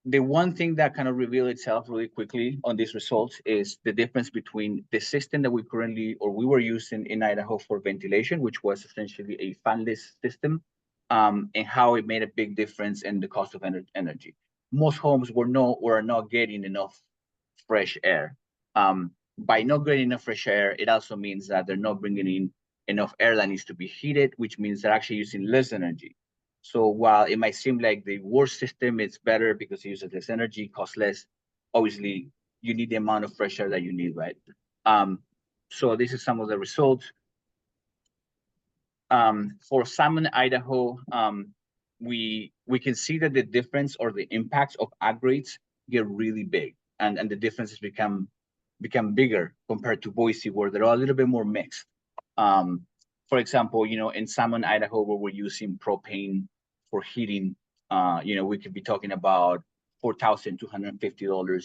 The one thing that kind of revealed itself really quickly on these results is the difference between the system that we were using in Idaho for ventilation, which was essentially a fanless system, and how it made a big difference in the cost of energy. Most homes were not getting enough fresh air. By not getting enough fresh air, it also means that they're not bringing in enough air that needs to be heated, which means they're actually using less energy. So while it might seem like the worst system, it's better because it uses less energy, costs less. Obviously, you need the amount of fresh air that you need, right? So this is some of the results. For Salmon, Idaho, we can see that the difference or the impacts of upgrades get really big, and the differences become bigger compared to Boise, where they're a little bit more mixed. For example, in Salmon, Idaho, where we're using propane for heating, we could be talking about $4,250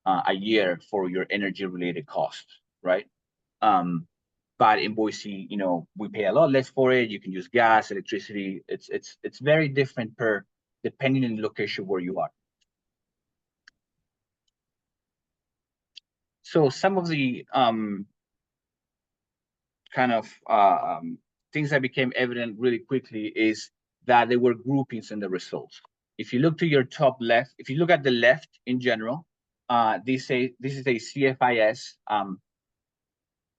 a year for your energy-related costs, right? But in Boise, we pay a lot less for it. You can use gas, electricity. It's very different depending on the location where you are. So some of the things that became evident really quickly is that there were groupings in the results. If you look to your top left, if you look at the left in general, this is a CFIS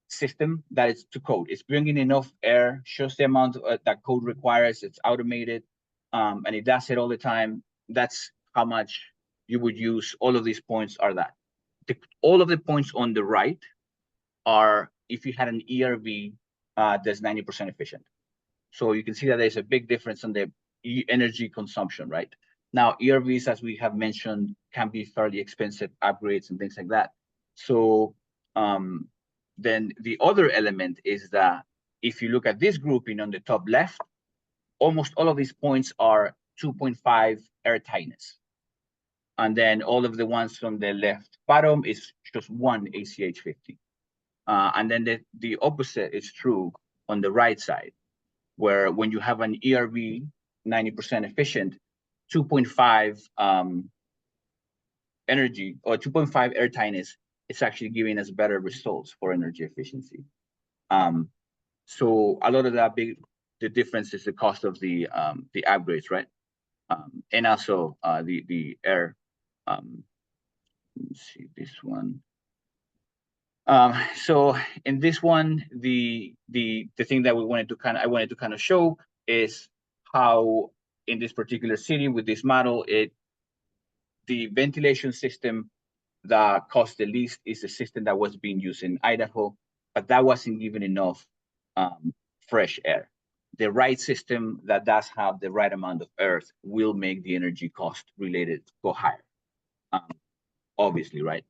system that is to code. It's bringing enough air, shows the amount that code requires, it's automated, and it does it all the time. That's how much you would use. All of these points are that. All of the points on the right are if you had an ERV that's 90% efficient. So you can see that there's a big difference in the energy consumption, right? Now, ERVs, as we have mentioned, can be fairly expensive upgrades and things like that. So then the other element is that if you look at this grouping on the top left, almost all of these points are 2.5 air tightness. And then all of the ones from the left bottom is just 1 ACH 50. And then the opposite is true on the right side, where when you have an ERV 90% efficient, 2.5 energy or 2.5 air tightness, it's actually giving us better results for energy efficiency. So a lot of that the difference is the cost of the upgrades, right? And also the air. Let me see this one. So in this one, the thing that I wanted to kind of show is how in this particular city with this model, the ventilation system that cost the least is the system that was being used in Idaho, but that wasn't even enough fresh air. The right system that does have the right amount of earth will make the energy cost related go higher. Obviously, right?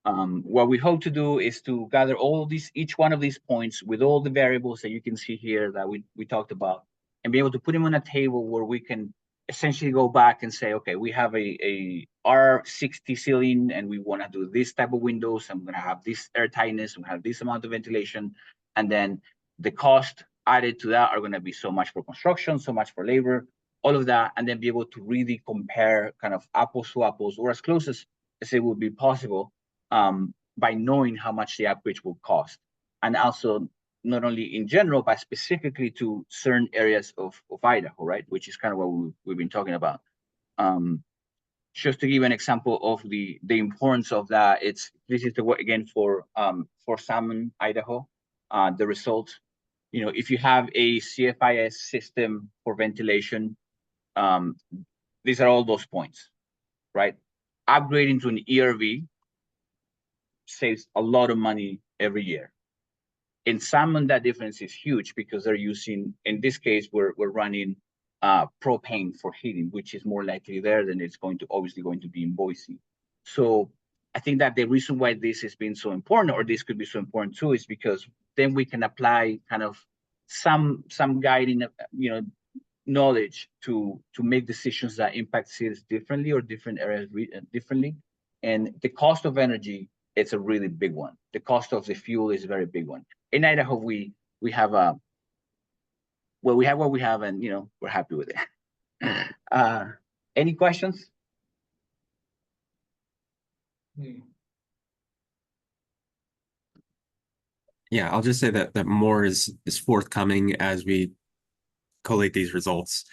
What we hope to do is to gather all of these, each one of these points with all the variables that you can see here that we talked about, and be able to put them on a table where we can essentially go back and say, okay, we have a R60 ceiling and we want to do this type of windows. I'm going to have this air tightness. We have this amount of ventilation. And then the cost added to that are going to be so much for construction, so much for labor, all of that. And then be able to really compare kind of apples to apples, or as close as it would be possible, by knowing how much the upgrade will cost. And also not only in general, but specifically to certain areas of Idaho, right? Which is kind of what we've been talking about. Just to give an example of the importance of that, this is the work again for Salmon, Idaho. The results, if you have a CFIS system for ventilation, these are all those points, right? Upgrading to an ERV saves a lot of money every year. In Salmon, that difference is huge because they're using, in this case, we're running propane for heating, which is more likely there than it's obviously going to be in Boise. So I think that the reason why this has been so important, or this could be so important too, is because then we can apply kind of some guiding, knowledge to make decisions that impact cities differently or different areas differently. And the cost of energy, it's a really big one. The cost of the fuel is a very big one. In Idaho, we have we have what we have, and we're happy with it. Any questions? Yeah, I'll just say that more is forthcoming as we collate these results.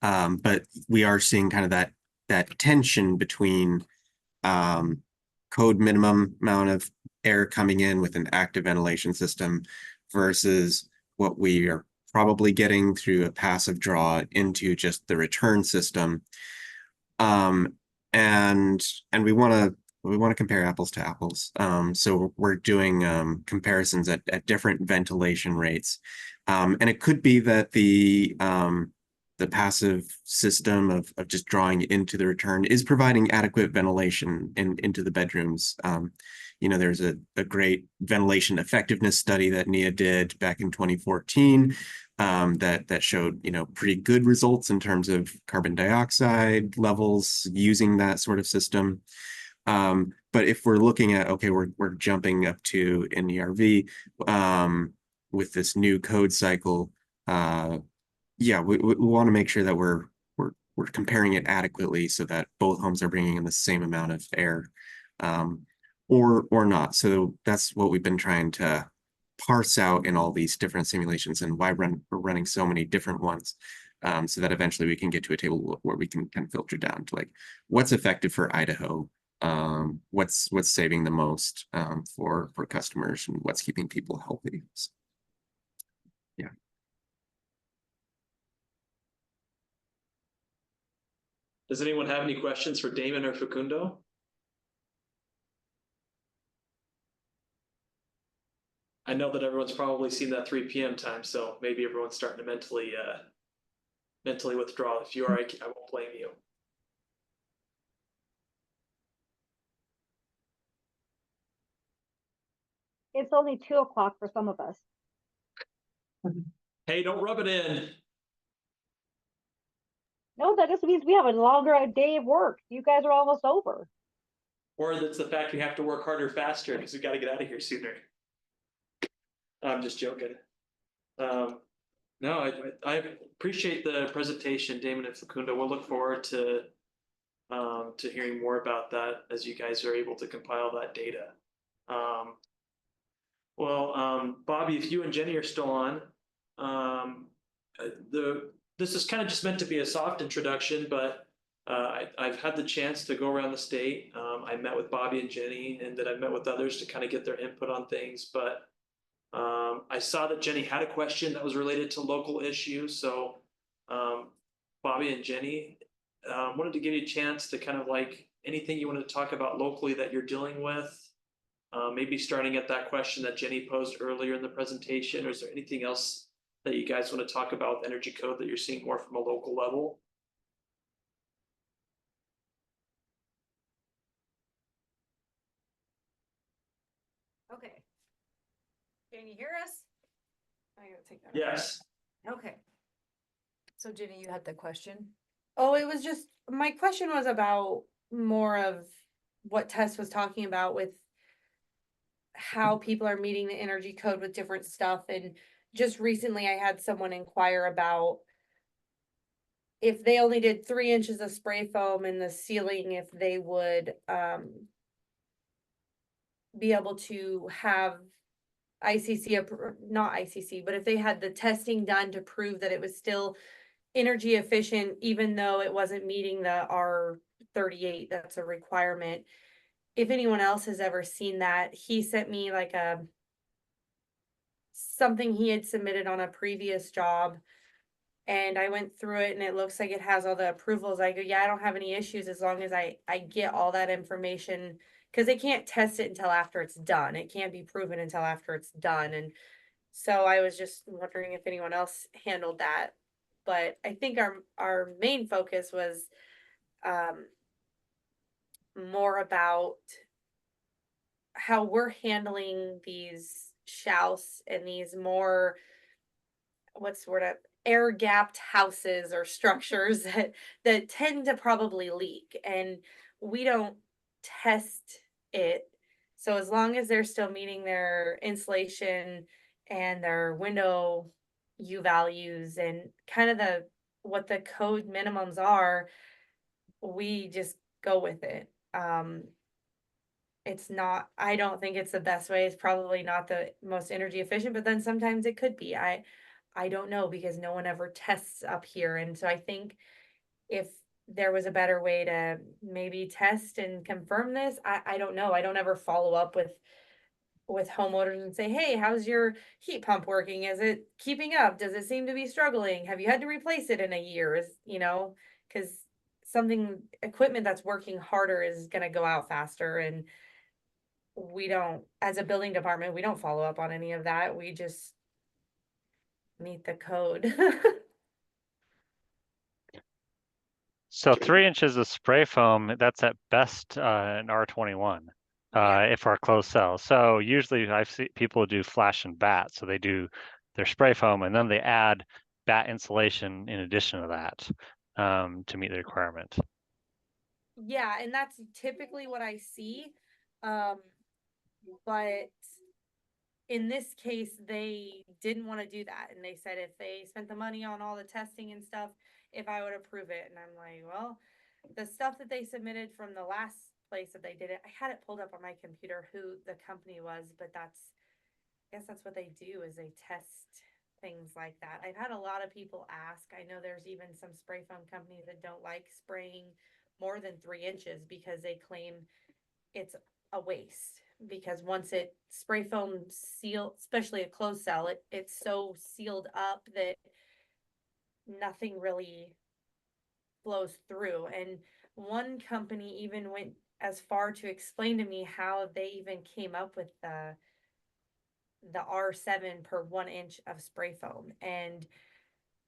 But we are seeing kind of that tension between code minimum amount of air coming in with an active ventilation system versus what we are probably getting through a passive draw into just the return system. And we want to compare apples to apples. So we're doing comparisons at different ventilation rates. And it could be that the passive system of just drawing into the return is providing adequate ventilation into the bedrooms. There's a great ventilation effectiveness study that NIA did back in 2014 that showed pretty good results in terms of carbon dioxide levels using that sort of system. But if we're looking at, okay, we're jumping up to an ERV with this new code cycle, we want to make sure that we're comparing it adequately so that both homes are bringing in the same amount of air, or not. So that's what we've been trying to parse out in all these different simulations, and why we're running so many different ones, so that eventually we can get to a table where we can kind of filter down to like what's effective for Idaho, what's saving the most for customers, and what's keeping people healthy. So, yeah. Does anyone have any questions for Damon or Facundo? I know that everyone's probably seen that 3 p.m. time, so maybe everyone's starting to mentally withdraw. If you are, I won't blame you. It's only 2 o'clock for some of us. Hey, don't rub it in. No, that just means we have a longer day of work. You guys are almost over. Or it's the fact we have to work harder, faster, because we got to get out of here sooner. I'm just joking. No, I appreciate the presentation, Damon and Facundo. We'll look forward to hearing more about that as you guys are able to compile that data. Bobbi, if you and Jeni are still on, the this is kind of just meant to be a soft introduction, but I've had the chance to go around the state. I met with Bobbi and Jeni, and then I met with others to kind of get their input on things. But I saw that Jeni had a question that was related to local issues. So Bobbi and Jeni, wanted to give you a chance to kind of like anything you wanted to talk about locally that you're dealing with. Maybe starting at that question that Jeni posed earlier in the presentation, or is there anything else that you guys want to talk about with energy code that you're seeing more from a local level? Okay. Can you hear us? I gotta take that off. Yes. Okay. So Jeni, you had the question? Oh, it was just, my question was about more of what Tess was talking about with how people are meeting the energy code with different stuff. And just recently I had someone inquire about if they only did 3 inches of spray foam in the ceiling, if they would be able to have ICC, not ICC, but if they had the testing done to prove that it was still energy efficient, even though it wasn't meeting the R38, that's a requirement. If anyone else has ever seen that, he sent me like something he had submitted on a previous job, and I went through it and it looks like it has all the approvals. I go, yeah, I don't have any issues as long as I get all that information, because they can't test it until after it's done. It can't be proven until after it's done. And so I was just wondering if anyone else handled that. But I think our main focus was more about how we're handling these shouts and these more, what's the word, air gapped houses or structures that tend to probably leak, and we don't test it. So as long as they're still meeting their insulation and their window U values and kind of what the code minimums are, we just go with it. It's not, I don't think it's the best way. It's probably not the most energy efficient, but then sometimes it could be. I don't know, because no one ever tests up here. And so I think if there was a better way to maybe test and confirm this, I don't know. I don't ever follow up with homeowners and say, hey, how's your heat pump working? Is it keeping up? Does it seem to be struggling? Have you had to replace it in a year? Because equipment that's working harder is going to go out faster. And we don't, as a building department, we don't follow up on any of that. We just meet the code. So 3 inches of spray foam, that's at best an R21 if our closed cell. So usually I've seen people do flash and bat. So they do their spray foam and then they add bat insulation in addition to that to meet the requirement. Yeah, and that's typically what I see. But in this case, they didn't want to do that. And they said if they spent the money on all the testing and stuff, if I would approve it. And I'm like, well, the stuff that they submitted from the last place that they did it, I had it pulled up on my computer who the company was, but I guess that's what they do, is they test things like that. I've had a lot of people ask. I know there's even some spray foam companies that don't like spraying more than 3 inches because they claim it's a waste, because once it spray foam seal, especially a closed cell, it's so sealed up that nothing really flows through. And one company even went as far to explain to me how they even came up with the R7 per 1 inch of spray foam. And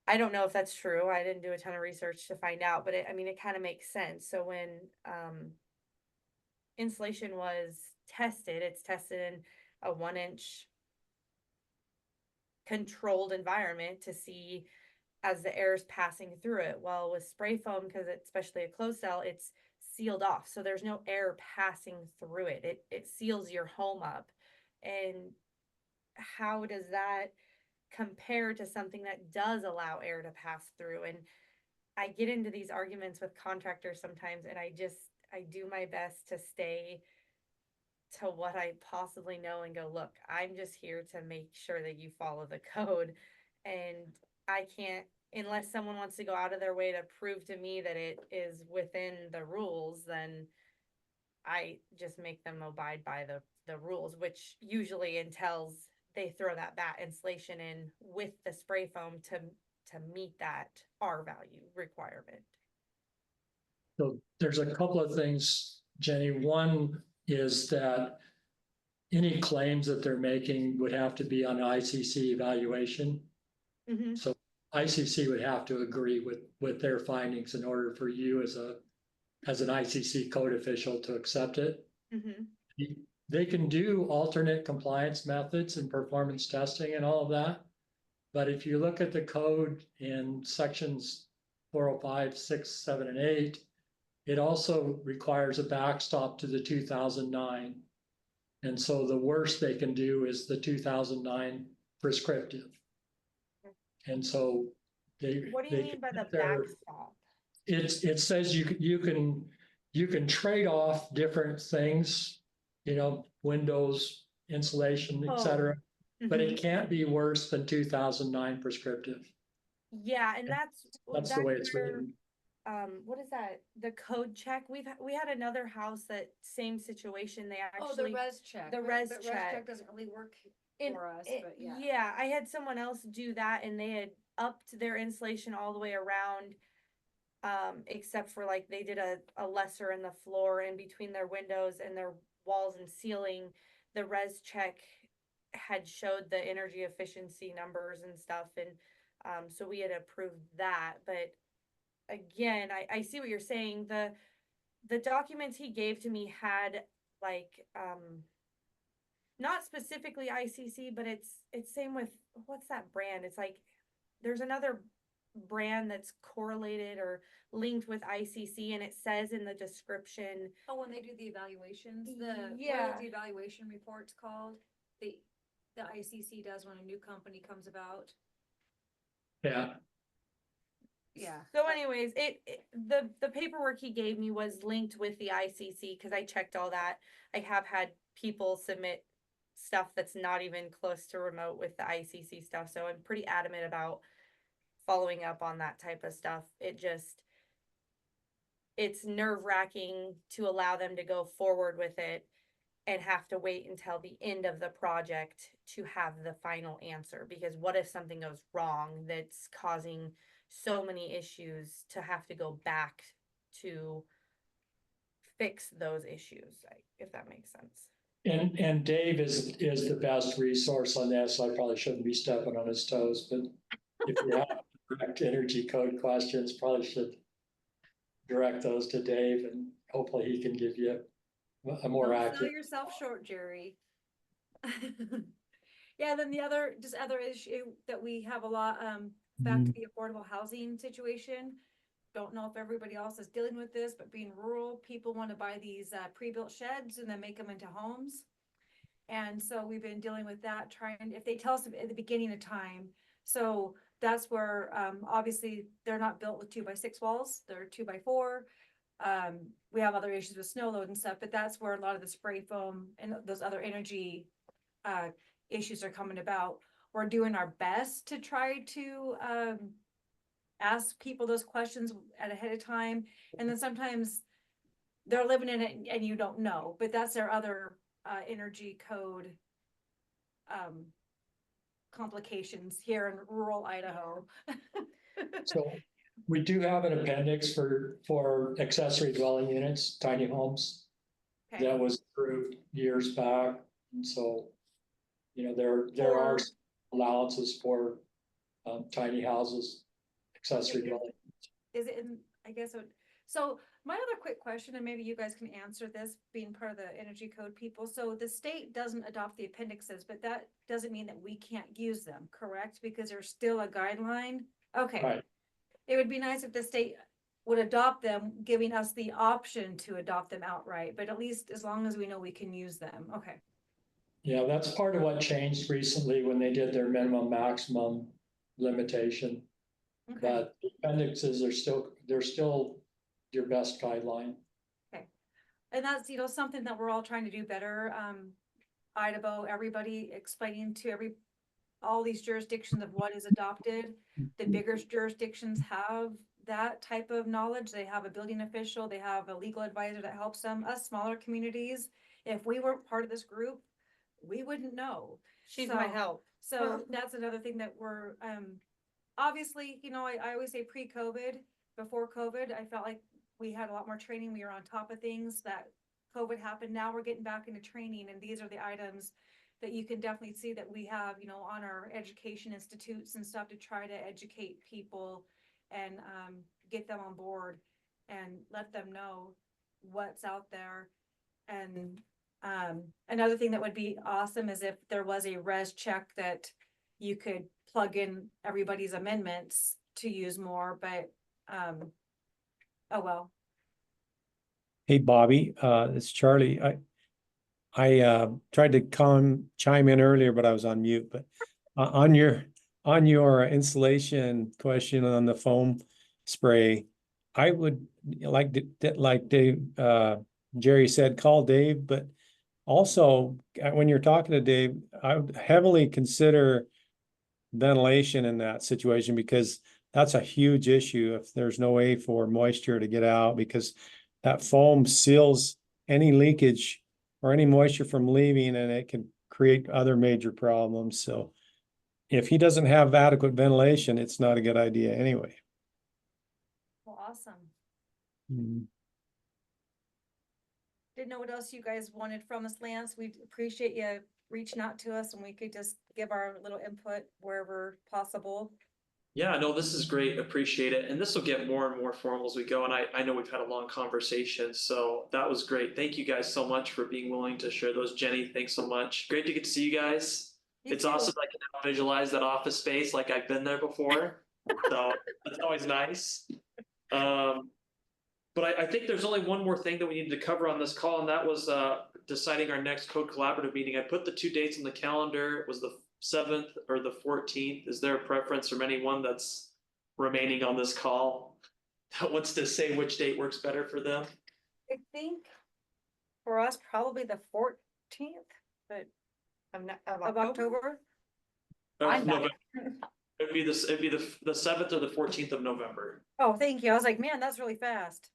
I don't know if that's true. I didn't do a ton of research to find out, but it kind of makes sense. So when insulation was tested, it's tested in a 1 inch controlled environment to see as the air is passing through it. Well, with spray foam, because it's especially a closed cell, it's sealed off. So there's no air passing through it. It seals your home up. And how does that compare to something that does allow air to pass through? And I get into these arguments with contractors sometimes, and I do my best to stay to what I possibly know and go, look, I'm just here to make sure that you follow the code. And I can't unless someone wants to go out of their way to prove to me that it is within the rules, then I just make them abide by the rules, which usually entails they throw that batt insulation in with the spray foam to meet that R value requirement. So there's a couple of things, Jenny. One is that any claims that they're making would have to be on ICC evaluation. Mm-hmm. So ICC would have to agree with their findings in order for you as an ICC code official to accept it. Mm-hmm. They can do alternate compliance methods and performance testing and all of that. But if you look at the code in sections 405, 6, 7, and 8, it also requires a backstop to the 2009. And so the worst they can do is the 2009 prescriptive. And so What do you mean by the backstop? It says you can trade off different things, windows, insulation, et cetera, but it can't be worse than 2009 prescriptive. Yeah, and that's the way it's written. What is that? The code check. We had another house that same situation. They actually the res check. The but res res check. check doesn't really work for us, but yeah. Yeah, I had someone else do that, and they had upped their insulation all the way around, except for like they did a lesser in the floor in between their windows and their walls and ceiling. The res check had showed the energy efficiency numbers and stuff, and so we had approved that. But again, I see what you're saying. The documents he gave to me had like not specifically ICC, but it's same with, what's that brand? It's like there's another brand that's correlated or linked with ICC, and it says in the description. Oh, when they do the evaluations, what Yeah. is the evaluation reports called? The ICC does when a new company comes about. Yeah. Yeah. So anyways, the paperwork he gave me was linked with the ICC because I checked all that. I have had people submit stuff that's not even close to remote with the ICC stuff, so I'm pretty adamant about following up on that type of stuff. It's nerve-wracking to allow them to go forward with it and have to wait until the end of the project to have the final answer, because what if something goes wrong that's causing so many issues to have to go back to fix those issues, if that makes sense. And Dave is the best resource on this. I probably shouldn't be stepping on his toes, but if you have direct energy code questions, probably should direct those to Dave, and hopefully he can give you a more Don't accurate. sell yourself short, Jerry. Yeah, then the other issue that we have a lot, back to the affordable housing situation. Don't know if everybody else is dealing with this, but being rural, people want to buy these pre-built sheds and then make them into homes. And so we've been dealing with that, if they tell us at the beginning of time. So that's where, obviously they're not built with 2x6 walls, they're 2x4. We have other issues with snow load and stuff, but that's where a lot of the spray foam and those other energy issues are coming about. We're doing our best to try to ask people those questions ahead of time, and then sometimes they're living in it and you don't know, but that's their other energy code complications here in rural Idaho. So we do have an appendix for accessory dwelling units, tiny homes. Okay. That was approved years back, and so there are allowances for tiny houses, accessory dwelling. Is it in, I guess, so my other quick question, and maybe you guys can answer this, being part of the energy code people. So the state doesn't adopt the appendixes, but that doesn't mean that we can't use them, correct? Because there's still a guideline. Okay. Right. It would be nice if the state would adopt them, giving us the option to adopt them outright, but at least as long as we know we can use them. Okay. Yeah, that's part of what changed recently when they did their minimum maximum limitation. Okay. But the appendixes they're still your best guideline. Okay. And that's, something that we're all trying to do better. Idaho, everybody explaining to all these jurisdictions of what is adopted. The bigger jurisdictions have that type of knowledge. They have a building official, they have a legal advisor that helps them. Us smaller communities, if we weren't part of this group, we wouldn't know. She's my help. So that's another thing that we're, obviously, you know, I always say pre-COVID, before COVID, I felt like we had a lot more training. We were on top of things. That COVID happened. Now we're getting back into training, and these are the items that you can definitely see that we have, you know, on our education institutes and stuff to try to educate people and get them on board and let them know what's out there. And another thing that would be awesome is if there was a res check that you could plug in everybody's amendments to use more, but oh well. Hey, Bobby, it's Charlie. I tried to chime in earlier, but I was on mute. But on your installation question on the foam spray, I would like Dave, Jerry said, call Dave. But also, when you're talking to Dave, I would heavily consider ventilation in that situation, because that's a huge issue if there's no way for moisture to get out, because that foam seals any leakage or any moisture from leaving, and it can create other major problems. So if he doesn't have adequate ventilation, it's not a good idea anyway. Well, awesome. Mm-hmm. Didn't know what else you guys wanted from us, Lance. We appreciate you reaching out to us, and we could just give our little input wherever possible. Yeah, no, this is great. Appreciate it. And this will get more and more formal as we go. And I know we've had a long conversation, so that was great. Thank you guys so much for being willing to share those. Jeni, thanks so much. Great to get to see you guys. It's awesome. I can now visualize that office space like I've been there before. So that's always nice. But I think there's only one more thing that we needed to cover on this call, and that was deciding our next code collaborative meeting. I put the 2 dates on the calendar. It was the 7th or the 14th. Is there a preference from anyone that's remaining on this call that wants to say which date works better for them? I think for us, probably the 14th, but of October. November. It'd be the 7th or the 14th of November. Oh, thank you. I was like, man, that's really fast.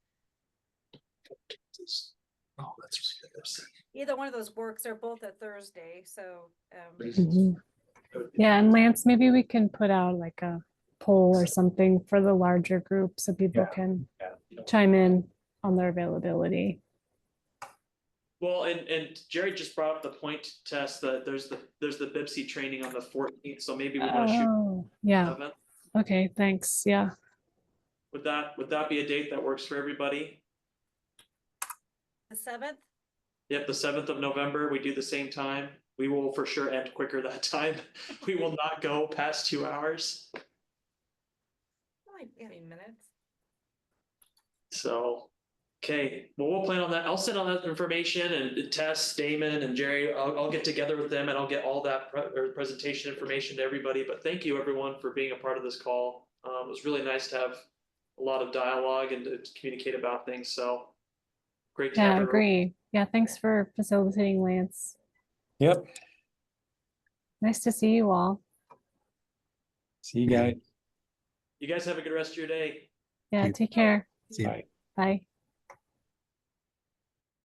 Oh, that's really good. Either one of those works. They're both a Thursday, so. Yeah, and Lance, maybe we can put out like a poll or something for the larger group so people can chime in on their availability. Well, and Jerry just brought up the point test that there's the BIPC training on the 14th, so maybe we want to shoot. Yeah. 7th. Okay, thanks. Yeah. Would that be a date that works for everybody? The 7th? Yep, the 7th of November. We do the same time. We will for sure end quicker that time. We will not go past 2 hours. Only 20 minutes. So, okay, well, we'll plan on that. I'll send all that information and Tess, Damon, and Jerry. I'll get together with them and I'll get all that presentation information to everybody. But thank you, everyone, for being a part of this call. It was really nice to have a lot of dialogue and to communicate about things. So, great to have Yeah, everyone. agree. Yeah, thanks for facilitating, Lance. Yep. Nice to see you all. See you guys. You guys have a good rest of your day. Yeah, take care. See you. Bye.